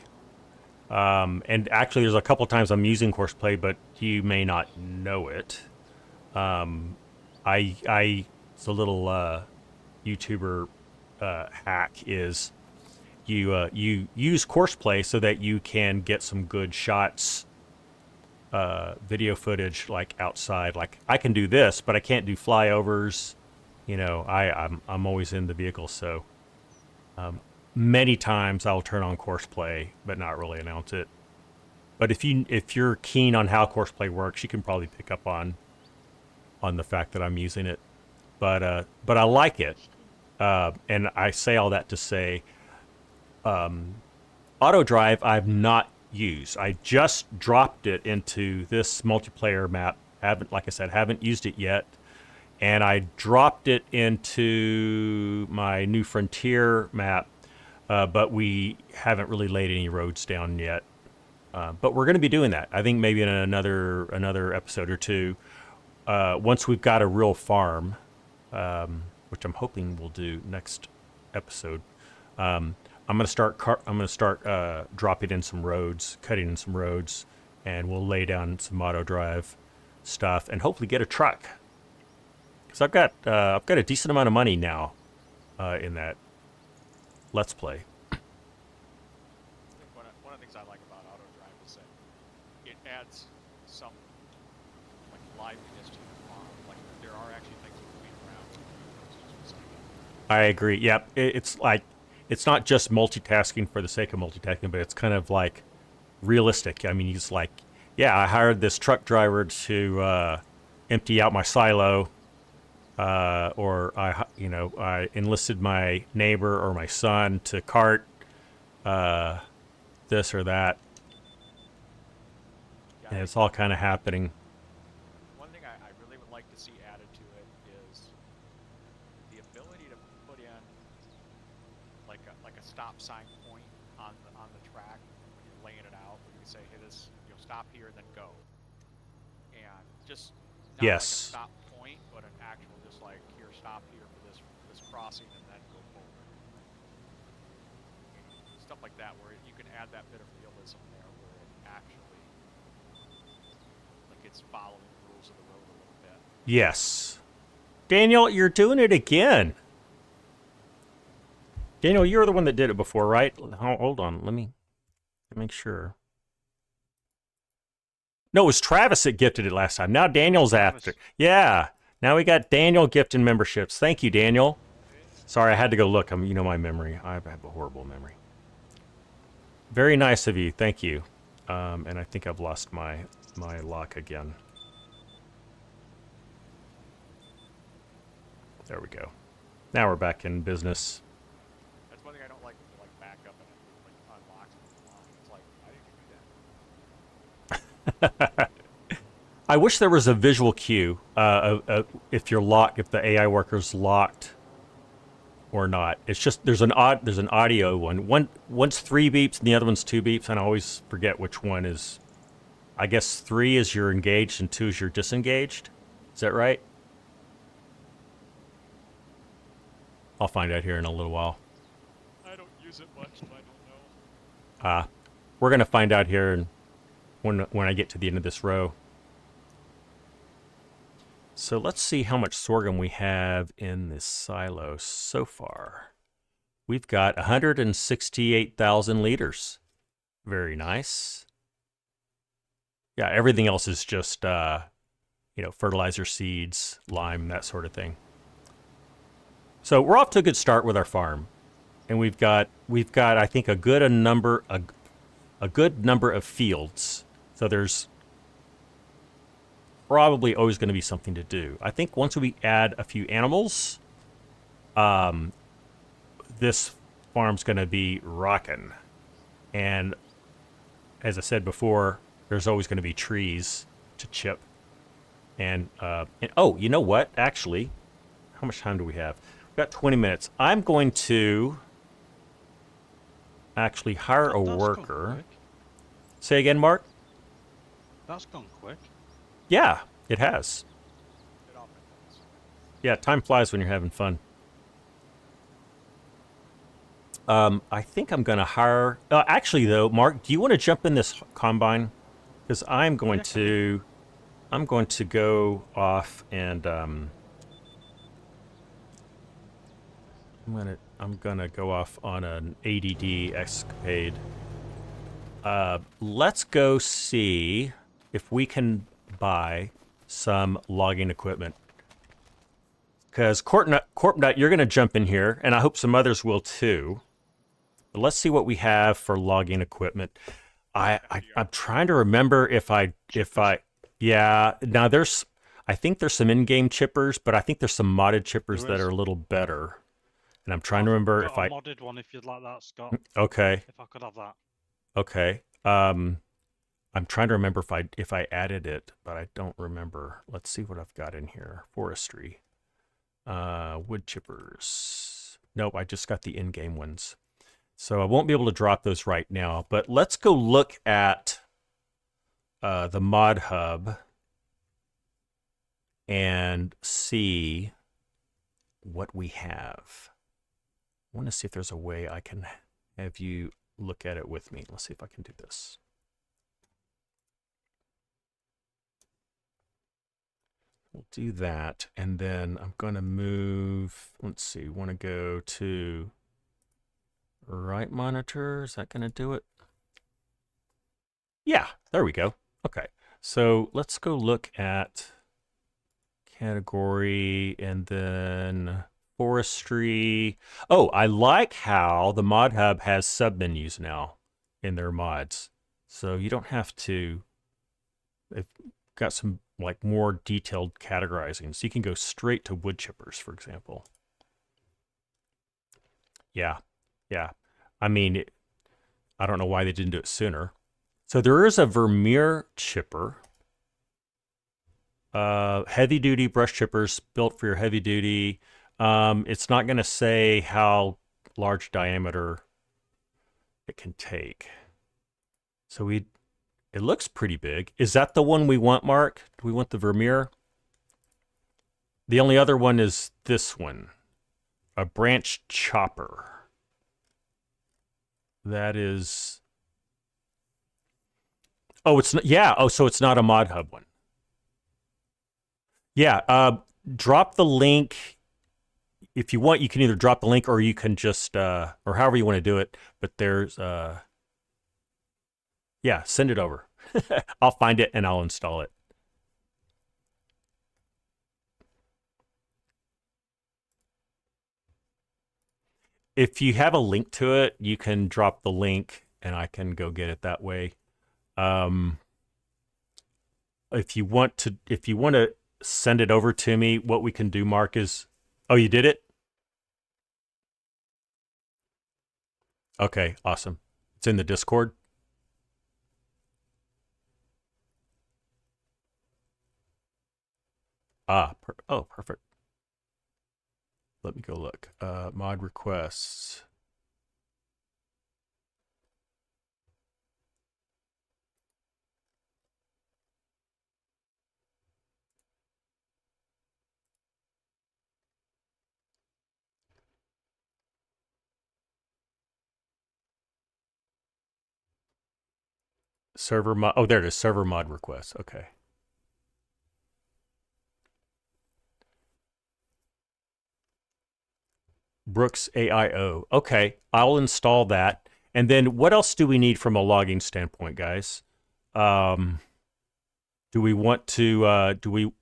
And actually, there's a couple times I'm using Courseplay, but you may not know it. It's a little YouTuber hack is you use Courseplay so that you can get some good shots, video footage like outside. Like I can do this, but I can't do flyovers. I'm always in the vehicle, so many times I'll turn on Courseplay, but not really announce it. But if you're keen on how Courseplay works, you can probably pick up on the fact that I'm using it. But I like it, and I say all that to say, auto drive I've not used. I just dropped it into this multiplayer map. Haven't used it yet, and I dropped it into my New Frontier map, but we haven't really laid any roads down yet. But we're going to be doing that. I think maybe in another episode or 2, once we've got a real farm, which I'm hoping we'll do next episode. I'm going to start dropping in some roads, cutting in some roads, and we'll lay down some auto drive stuff, and hopefully get a truck. Because I've got a decent amount of money now in that Let's Play. I think one of the things I like about auto drive is that it adds some like liveliness to the farm. Like there are actually things I agree. Yep. It's like, it's not just multitasking for the sake of multitasking, but it's kind of like realistic. I mean, he's like, yeah, I hired this truck driver to empty out my silo, or I enlisted my neighbor or my son to cart this or that, Yeah, and it's all kind of happening. one thing I really would like to see added to it is the ability to put in like a stop sign point on the track when you're laying it out, where you can say, hey, this, stop here and then go, and just not like a Yes. stop point, but an actual just like, here, stop here for this crossing and then go forward. Stuff like that, where you can add that bit of realism there, where it actually, like, it's following the rules of the road a little bit. Yes. Daniel, you're doing it again. Daniel, you're the one that did it before, right? Hold on. Let me make sure. No, it was Travis that gifted it last time. Now Daniel's after. Yeah. Now we got Daniel gifting memberships. Thank you, Daniel. Sorry, I had to go look. My memory. I have a horrible memory. Very nice of you. Thank you. And I think I've lost my lock again. There we go. Now we're back in business. That's one thing I don't like, when you like back up and it like unlocks the line. It's like, why did you do that? I wish there was a visual cue if you're locked, if the AI worker's locked or not. It's just there's an audio one. One's 3 beeps and the other one's 2 beeps, and I always forget which one is. I guess 3 is you're engaged and 2 is you're disengaged. Is that right? I'll find out here in a little while. I don't use it much, so I don't know. We're gonna find out here when I get to the end of this row. So let's see how much sorghum we have in this silo so far. We've got 168,000 liters. Very nice. Yeah, everything else is just, fertilizer, seeds, lime, that sort of thing. So we're off to a good start with our farm, and we've got I think a good number of fields. So there's probably always going to be something to do. I think once we add a few animals, this farm's going to be rocking. And as I said before, there's always going to be trees to chip. And oh, you know what? Actually, how much time do we have? We've got 20 minutes. I'm going to actually hire a worker. Say again, Mark? That's gone quick. Yeah, it has. It often does. Yeah, time flies when you're having fun. I think I'm going to hire... actually, though, Mark, do you want to jump in this combine? Because I'm going to go off and... I'm gonna go off on an ADD escapade. Let's go see if we can buy some logging equipment. Because Corpnut, you're gonna jump in here, and I hope some others will too. But let's see what we have for logging equipment. I'm trying to remember if I yeah. Now I think there's some in-game chippers, but I think there's some modded chippers that are a little better. And I'm trying to remember if I modded one if you'd like that, Scott. Okay. If I could have that. Okay. I'm trying to remember if I added it, but I don't remember. Let's see what I've got in here. Forestry. Wood chippers. Nope, I just got the in-game ones. So I won't be able to drop those right now, but let's go look at the mod hub and see what we have. I want to see if there's a way I can have you look at it with me. Let's see if I can do this. We'll do that, and then I'm going to move, let's see, want to go to right monitor. Is that going to do it? Yeah, there we go. Okay, so let's go look at category and then Forestry. Oh, I like how the mod hub has submenus now in their mods. So you don't have to, they've got some like more detailed categorizing. So you can go straight to wood chippers, for example. Yeah, yeah. I mean, I don't know why they didn't do it sooner. So there is a Vermeer chipper. Heavy duty brush chippers built for your heavy duty. It's not going to say how large diameter it can take. So it looks pretty big. Is that the one we want, Mark? Do we want the Vermeer? The only other one is this one, a branch chopper. That is, oh, it's not, yeah. Oh, so it's not a mod hub one. Yeah, drop the link. If you want, you can either drop the link or you can just, or however you want to do it. But there's, yeah, send it over. I'll find it and I'll install it. If you have a link to it, you can drop the link and I can go get it that way. If you want to send it over to me, what we can do, Mark, is, oh, you did it? Okay, awesome. It's in the Discord. Oh, perfect. Let me go look. Mod requests. Server mod. Oh, there it is. Server mod requests. Okay. Brooks AIO. Okay, I'll install that. And then what else do we need from a logging standpoint, guys? Do we want to do we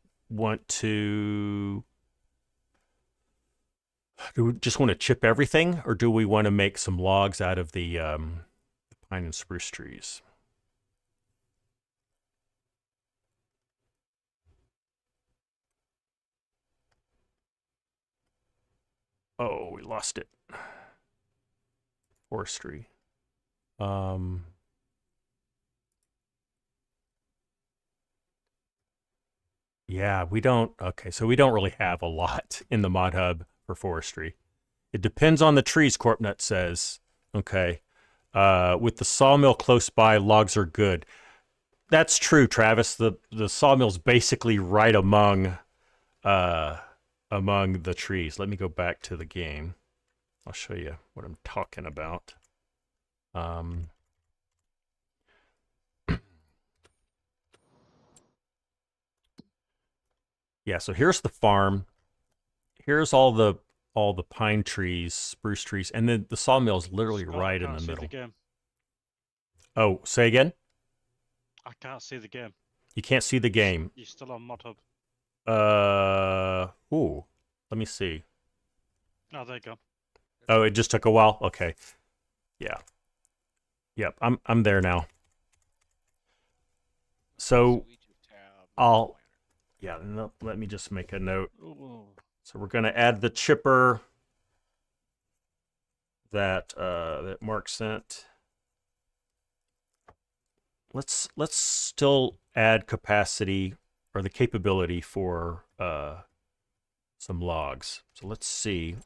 just want to chip everything, or do we want to make some logs out of the pine and spruce trees? Oh, we lost it. Forestry. Yeah, we don't. Okay, so we don't really have a lot in the mod hub for forestry. It depends on the trees, Corpnut says. Okay. With the sawmill close by, logs are good. That's true, Travis. The sawmill's basically right among the trees. Let me go back to the game. I'll show you what I'm talking about. Yeah, so here's the farm. Here's all the pine trees, spruce trees, and then the sawmill is literally Scott, right I in the can't see middle. the game. Oh, say again? I can't see the game. You can't see the game. You're still on modhub. Ooh. Let me see. Oh, there you go. Oh, it just took a while? Okay. Yeah. Yep, I'm there now. So yeah, no, let me just make a note. Ooh. So we're going to add the chipper that that Mark sent. Let's still add capacity or the capability for some logs. So let's see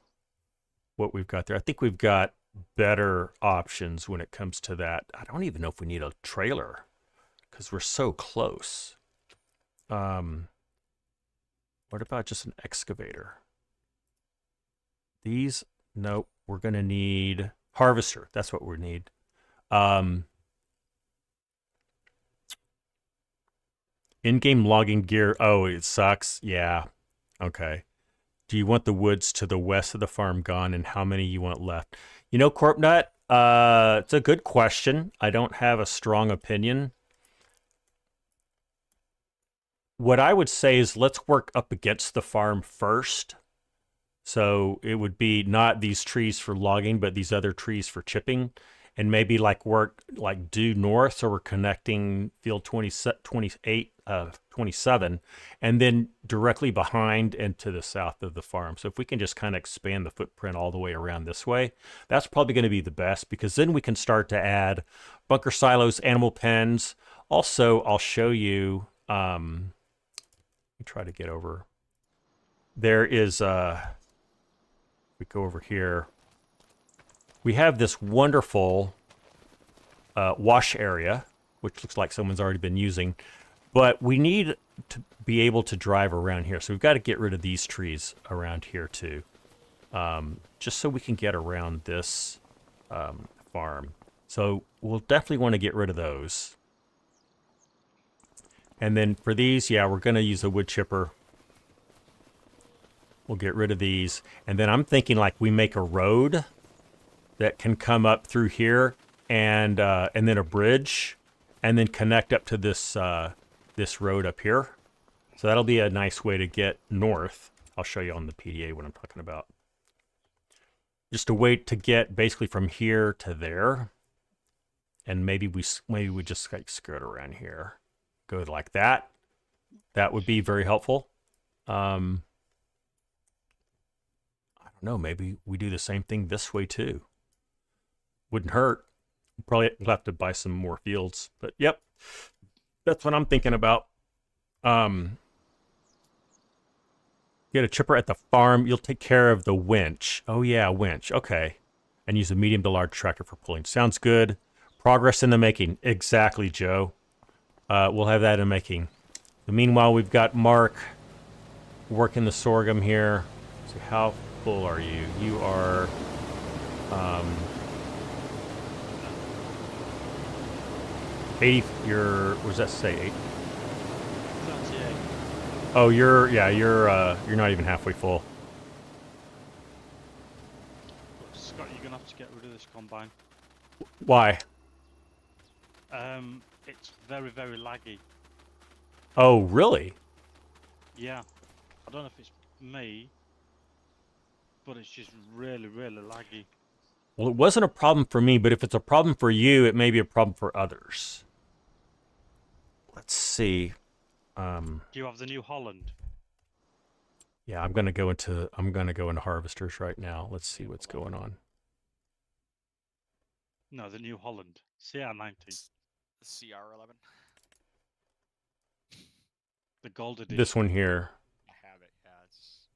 what we've got there. I think we've got better options when it comes to that. I don't even know if we need a trailer because we're so close. What about just an excavator? These, nope, we're going to need harvester. That's what we need. In-game logging gear. Oh, it sucks. Yeah. Okay. Do you want the woods to the west of the farm gone, and how many you want left? You know, Corpnut, it's a good question. I don't have a strong opinion. What I would say is let's work up against the farm first. So it would be not these trees for logging, but these other trees for chipping, and maybe like work like due north. So we're connecting field 28, 27, and then directly behind and to the south of the farm. So if we can just kind of expand the footprint all the way around this way, that's probably going to be the best, because then we can start to add bunker silos, animal pens. Also, I'll show you, let me try to get over. There is, we go over here. We have this wonderful wash area, which looks like someone's already been using, but we need to be able to drive around here. So we've got to get rid of these trees around here too, just so we can get around this farm. So we'll definitely want to get rid of those. And then for these, yeah, we're going to use a wood chipper. We'll get rid of these. And then I'm thinking like we make a road that can come up through here, and then a bridge, and then connect up to this this road up here. So that'll be a nice way to get north. I'll show you on the PDA what I'm talking about. Just a way to get basically from here to there. And maybe we just like skirt around here. Go like that. That would be very helpful. I don't know, maybe we do the same thing this way too. Wouldn't hurt. Probably we'll have to buy some more fields, but yep, that's what I'm thinking about. Get a chipper at the farm. You'll take care of the winch. Oh yeah, winch. Okay, and use a medium to large tractor for pulling. Sounds good. Progress in the making. Exactly, Joe. We'll have that in the making. But meanwhile, we've got Mark working the sorghum here. So how full are you? You are 80. What does that say? 8? 38. Oh, you're not even halfway full. Scott, you're gonna have to get rid of this combine. Why? It's very, very laggy. Oh, really? Yeah. I don't know if it's me, but it's just really, really laggy. Well, it wasn't a problem for me, but if it's a problem for you, it may be a problem for others. Let's see. Do you have the New Holland? Yeah, I'm gonna go into harvesters right now. Let's see what's going on. No, the New Holland. CR90. CR11. The gold edition. This one here. I have it. Yeah, it's.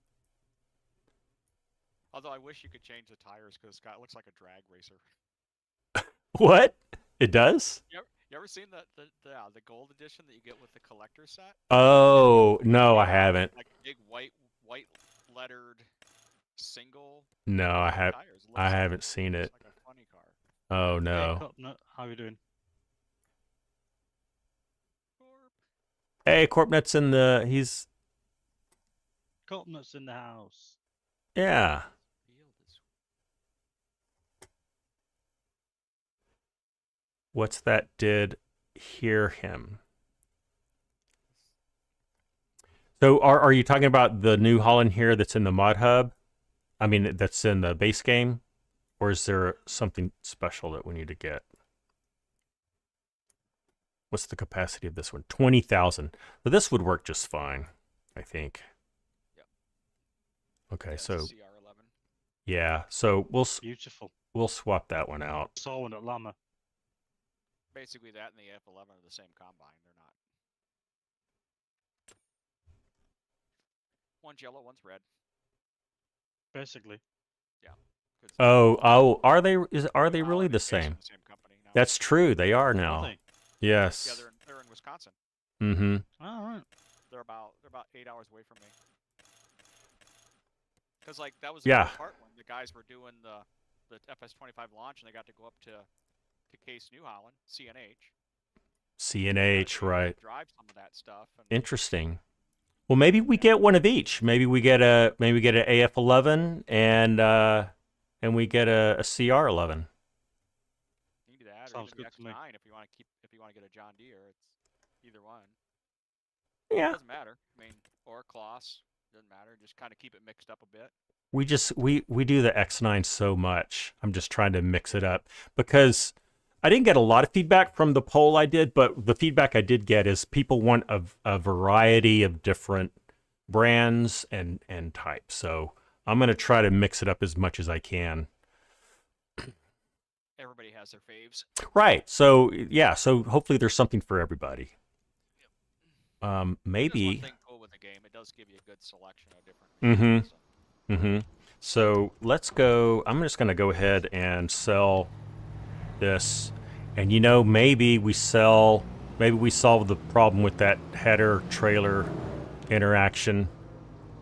Although I wish you could change the tires because Scott looks like a drag racer. What? It does? You ever seen the gold edition that you get with the collector set? Oh, no, I haven't. Like big white lettered single. No, I tires. haven't seen it. Like a funny car. Oh Hey, no. Cotton, how are you doing? Hey, Corpnet's in the he's Cotton's in the house. yeah. What's that did hear him? So are you talking about the New Holland here that's in the mod hub? I mean, that's in the base game? Or is there something special that we need to get? What's the capacity of this one? 20,000. So this would work just fine, I think. Yep. Okay, Yeah, so CR11. yeah, so Beautiful. we'll swap that one out. Saw one at Llama. Basically, that and the F11 are the same combine. They're not. One's yellow, one's red. Basically. Yeah. Good stuff. Oh, are they really Holland the is based same? on the same company now. That's true. They are Are now. they? Yeah, Yes. they're in Wisconsin. Mm-hmm. All right. They're about 8 hours away from me. Because like that was the Yeah. cool part when the guys were doing the FS25 launch and they got to go up to Case New Holland, CNH. CNH, right. Drive some of that stuff. And Interesting. Well, maybe we get one of each. Maybe we get an AF11 and we get a CR11. you can do that, Sounds or even good the to me. X9 if you want to get a John Deere. It's either one. Yeah. Doesn't matter. I mean, or a Kloss. Doesn't matter. Just kind of keep it mixed up a bit. we do the X9 so much. I'm just trying to mix it up because I didn't get a lot of feedback from the poll I did, but the feedback I did get is people want a variety of different brands and types. So I'm going to try to mix it up as much as I can. Everybody has their faves. Right. So yeah. So hopefully there's something for everybody. Maybe. That's one thing cool with the game. It does give you a good selection of different machines. So let's go. I'm just going to go ahead and sell this. And you know, maybe we solve the problem with that header trailer interaction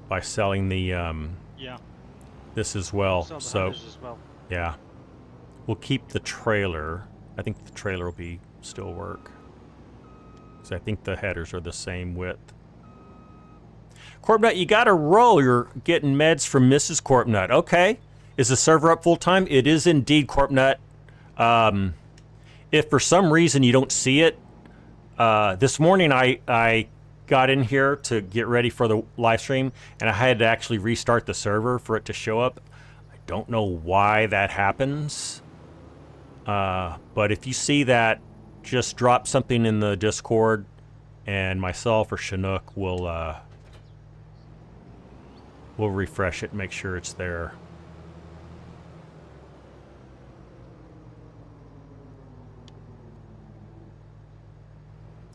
by selling the Yeah. this as well. Sell the So headers as well. yeah. We'll keep the trailer. I think the trailer will be still work. Because I think the headers are the same width. Corpnut, you got to roll. You're getting meds from Mrs. Corpnut. Okay. Is the server up full time? It is indeed, Corpnut. If for some reason you don't see it, this morning I got in here to get ready for the live stream, and I had to actually restart the server for it to show up. I don't know why that happens. But if you see that, just drop something in the Discord, and myself or Chinook will refresh it and make sure it's there.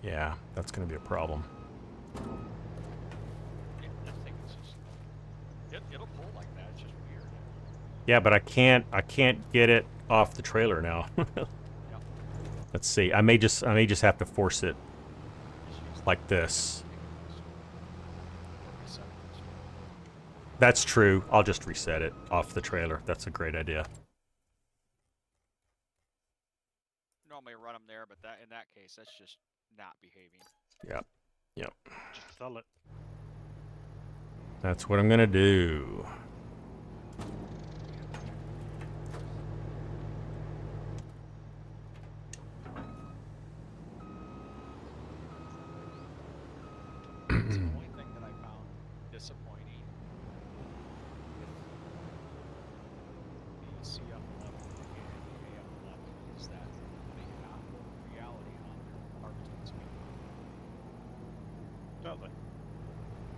Yeah, that's going to be a problem. Yeah, that thing is just, it'll pull like that. It's just weird. Yeah, but I can't get it off the trailer now. Yep. Let's see. I may just have to force it like this. That's true. I'll just reset it off the trailer. That's a great idea. Normally run them there, but in that case, that's just not behaving. Yep. Yep. Just sell it. That's what I'm gonna do. It's the only thing that I found disappointing with the CF11 and the AF11 is that they do not work in reality on their harvesting speed. Don't they?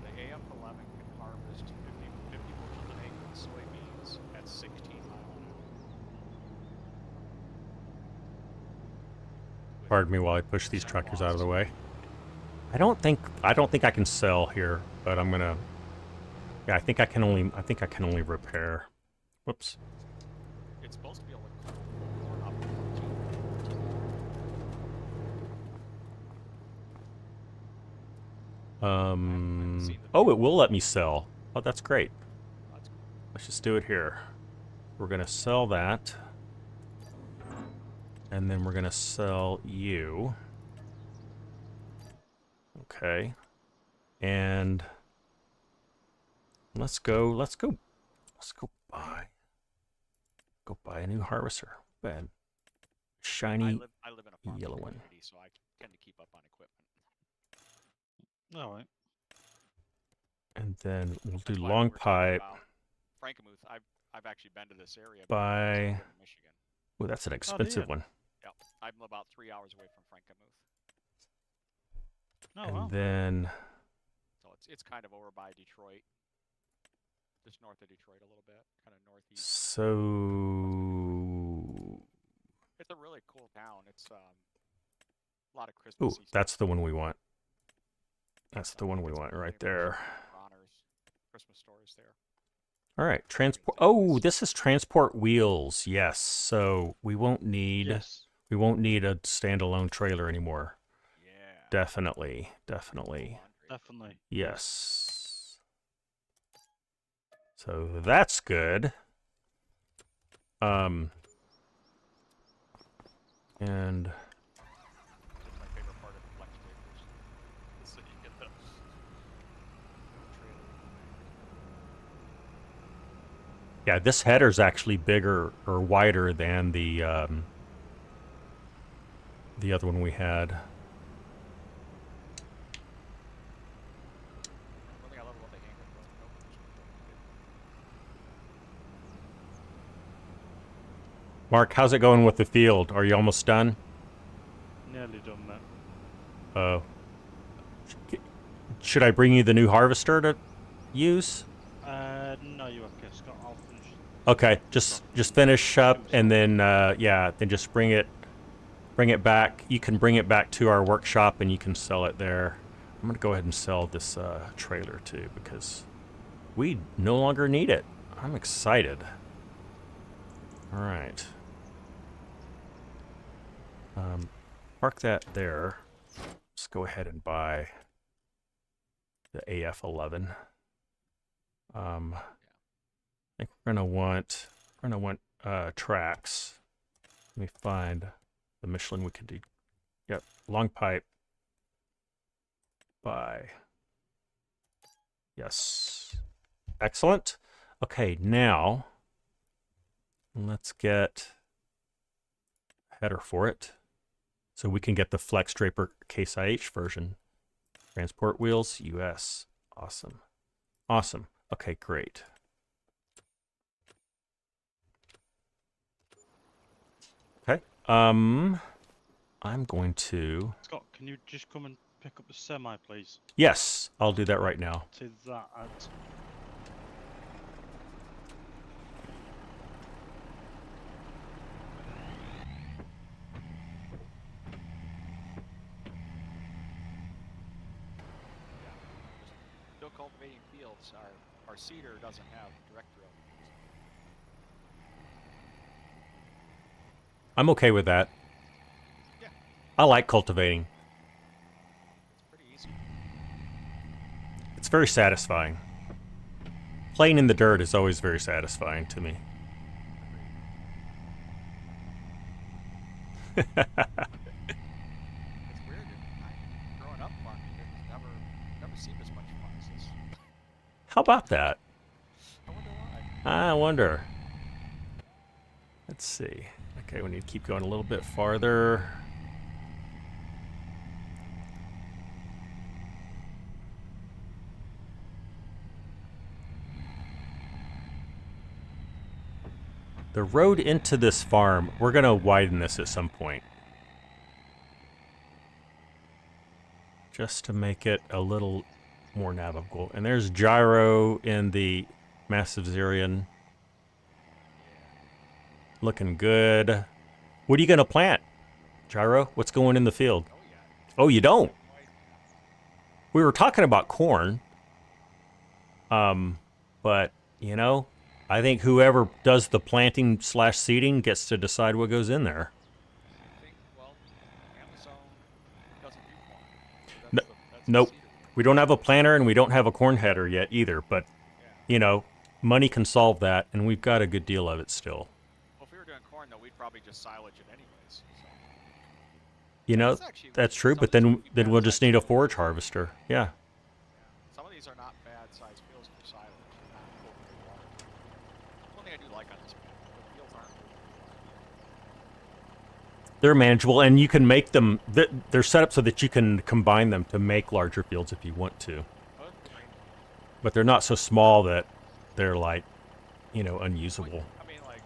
The AF11 can harvest 50 bushels an acre of soybeans at 16 miles an hour. Pardon me while I push these tractors out of the way. I don't think I can sell here, but I'm gonna. Yeah, I think I can only repair. Whoops. It's supposed to be able to corn up to 14. Oh, it will let me sell. Oh, that's great. That's cool. Let's just do it here. We're gonna sell that, and then we're gonna sell you. Okay, and let's go buy a new harvester. Bad, shiny I live in a farming yellow one. community, so I tend to keep up on equipment. All right. And then we'll do That's why long we were talking pipe. about Frankenmuth. I've actually been to this area. By, in Michigan. oh, that's an expensive one. Yep, I'm about 3 hours away from Frankenmuth. Oh, And wow. then So it's kind of over by Detroit. Just north of Detroit a little bit, kind of northeast. so It's a really cool town. It's a lot of ooh, Christmas. that's the one we want. That's the one we want right there. Bronner's Christmas stores there. All right, transport. Oh, this is transport wheels. Yes, so we won't need a standalone trailer anymore. Yeah. Definitely. Definitely. Yes. So that's good. And It's my favorite part of the flex vehicles. Is that you get the trailer. yeah, this header's actually bigger or wider than the other one we had. One thing I love about the Hank Mark, how's it going with the field? Are you almost done? Nearly done, mate. Oh. Should I bring you the new harvester to use? No, you're okay, Scott. I'll finish. Okay, just finish up and then yeah, then just bring it back. You can bring it back to our workshop and you can sell it there. I'm gonna go ahead and sell this trailer too because we no longer need it. I'm excited. All right. Park that there. Let's go ahead and buy the AF11. I think we're gonna want tracks. Let me find the Michelin we could do. Yep, long pipe. Buy. Yes. Excellent. Okay, now let's get a header for it. So we can get the Flex Draper Case IH version. Transport wheels, US. Awesome. Awesome. Okay, great. Okay. I'm going to... Scott, can you just come and pick up the semi, please? Yes, I'll do that right now. To that at... Still cultivating fields. Our seeder doesn't have direct drill. I'm okay with that. Yeah. I like cultivating. It's pretty easy. It's very satisfying. Playing in the dirt is always very satisfying to me. It's weird. Growing up, farming, it's never seemed as much fun as this. How about that? I wonder why. I wonder. Let's see. Okay, we need to keep going a little bit farther. The road into this farm, we're going to widen this at some point. Just to make it a little more navigable. And there's Gyro in the Massive Zerian. Looking good. What are you going to plant, Gyro? What's going in the field? Oh yeah. Oh, you don't? We were talking about corn. But, you know, I think whoever does the planting / seeding gets to decide what goes in there. I think, well, Amazon doesn't do corn. So No, that's nope. the seeder. We don't have a planter and we don't have a corn header yet either, but, Yeah. you know, money can solve that, and we've got a good deal of it still. Well, if we were doing corn, though, we'd probably just silage it anyways. So. You know, that's true, but then we'll just need a forage harvester. Yeah. Some of these are not bad-sized fields for silage. They're not overly large. One thing I do like on this map, the fields aren't overly large. They're manageable, and you can make them... They're set up so that you can combine them to make larger fields if you want to. But, But they're not so small that they're, like, you know, unusable. I mean, like,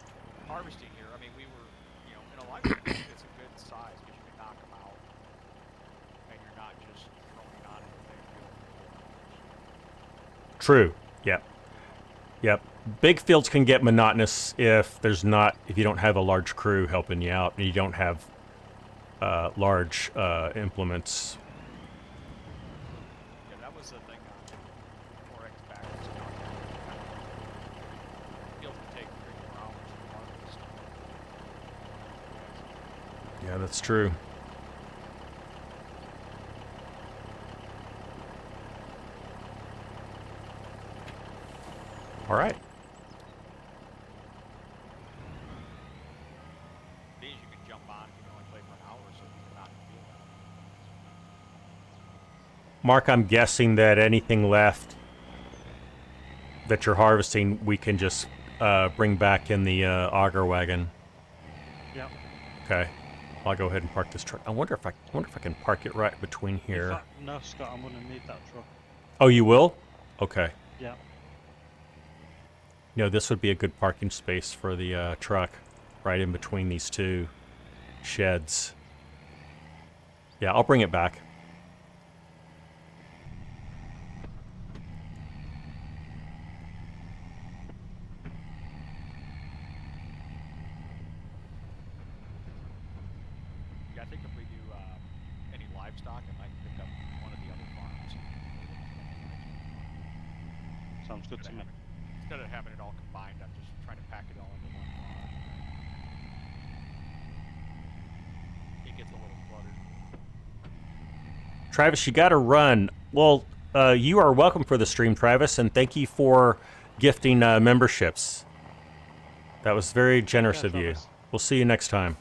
harvesting here, I mean, we were, you know, in a live it's a good size because you can knock them out. And you're not just throwing on anything. True. Yep. Yep. Big fields can get monotonous if you don't have a large crew helping you out and you don't have large implements. Yeah, that was the thing on 4X backwards. Fields can take 3 more hours to harvest. Yeah, that's true. All right. These you can jump on if you can only play for an hour, so you can knock the field out. Mark, I'm guessing that anything left that you're harvesting, we can just bring back in the auger wagon. Yep. Okay. I'll go ahead and park this truck. I wonder if I can park it right between In here. fact, no, Scott, I'm going to need that truck. Oh, you will? Okay. Yeah. You know, this would be a good parking space for the truck. right in between these two sheds. Yeah, I'll bring it back. Yeah, I think if we do any livestock, I might pick up one of the other farms. Sounds good to me. Instead of having it all combined, I'm just trying to pack it all into one farm. It gets a little cluttered. Travis, you got to run. Well, you are welcome for the stream, Travis, and thank you for gifting memberships. That was very generous of you. Travis. We'll see you next time.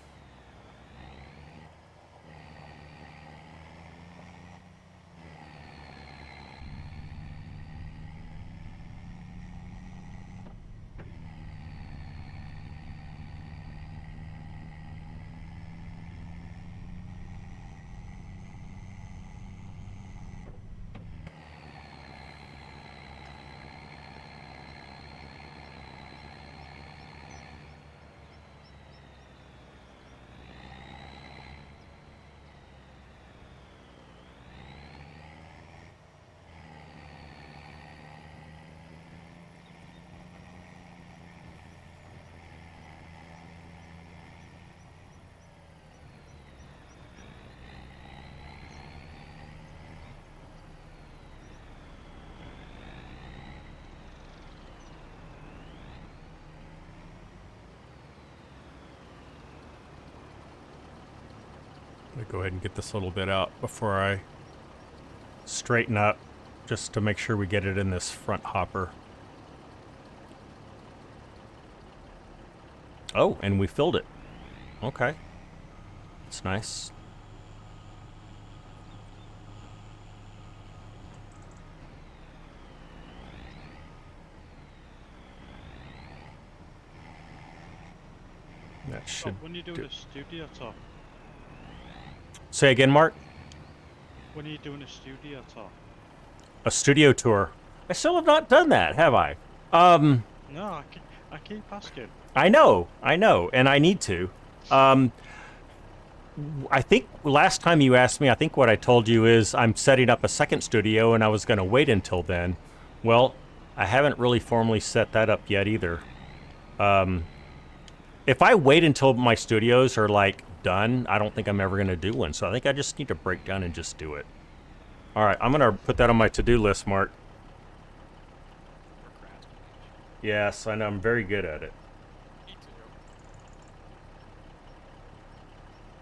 I'm gonna go ahead and get this little bit out before I straighten up, just to make sure we get it in this front hopper. Oh, and we filled it. Okay. That's nice. That should When you do do. a studio tour, Say again, Mark? when are you doing a studio tour? A studio tour. I still have not done that, have I? No, I keep asking. I know, and I need to. I think last time you asked me, I think what I told you is I'm setting up a second studio and I was going to wait until then. Well, I haven't really formally set that up yet either. If I wait until my studios are like done, I don't think I'm ever going to do one. So I think I just need to break down and just do it. All right, I'm going to put that on my to-do list, Mark. Yes, I know, I'm very good at it. Me too.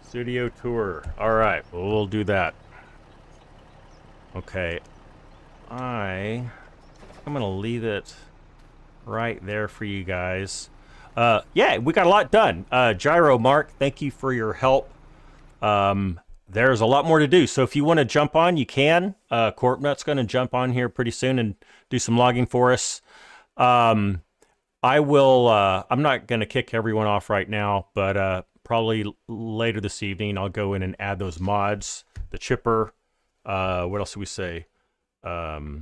Studio tour. All right, well, we'll do that. Okay. I'm going to leave it right there for you guys. Yeah, we got a lot done. Gyro, Mark, thank you for your help. There's a lot more to do. So if you want to jump on, you can. Corpnut's going to jump on here pretty soon and do some logging for us. I will, I'm not going to kick everyone off right now, but probably later this evening, I'll go in and add those mods, the chipper. What else do we say? The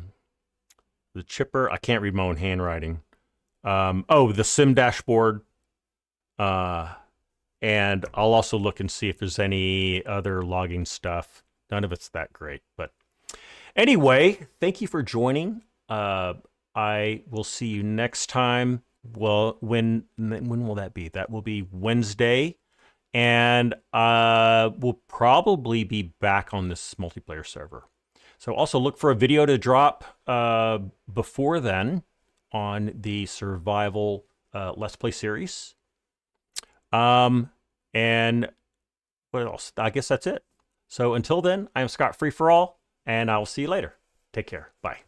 chipper, I can't read my own handwriting. Oh, the sim dashboard. And I'll also look and see if there's any other logging stuff. None of it's that great, but anyway, thank you for joining. I will see you next time. Well, when will that be? That will be Wednesday, and we'll probably be back on this multiplayer server. So also look for a video to drop before then on the survival Let's Play series. And what else? I guess that's it. So until then, I'm Scott Free for All, and I will see you later. Take care. Bye.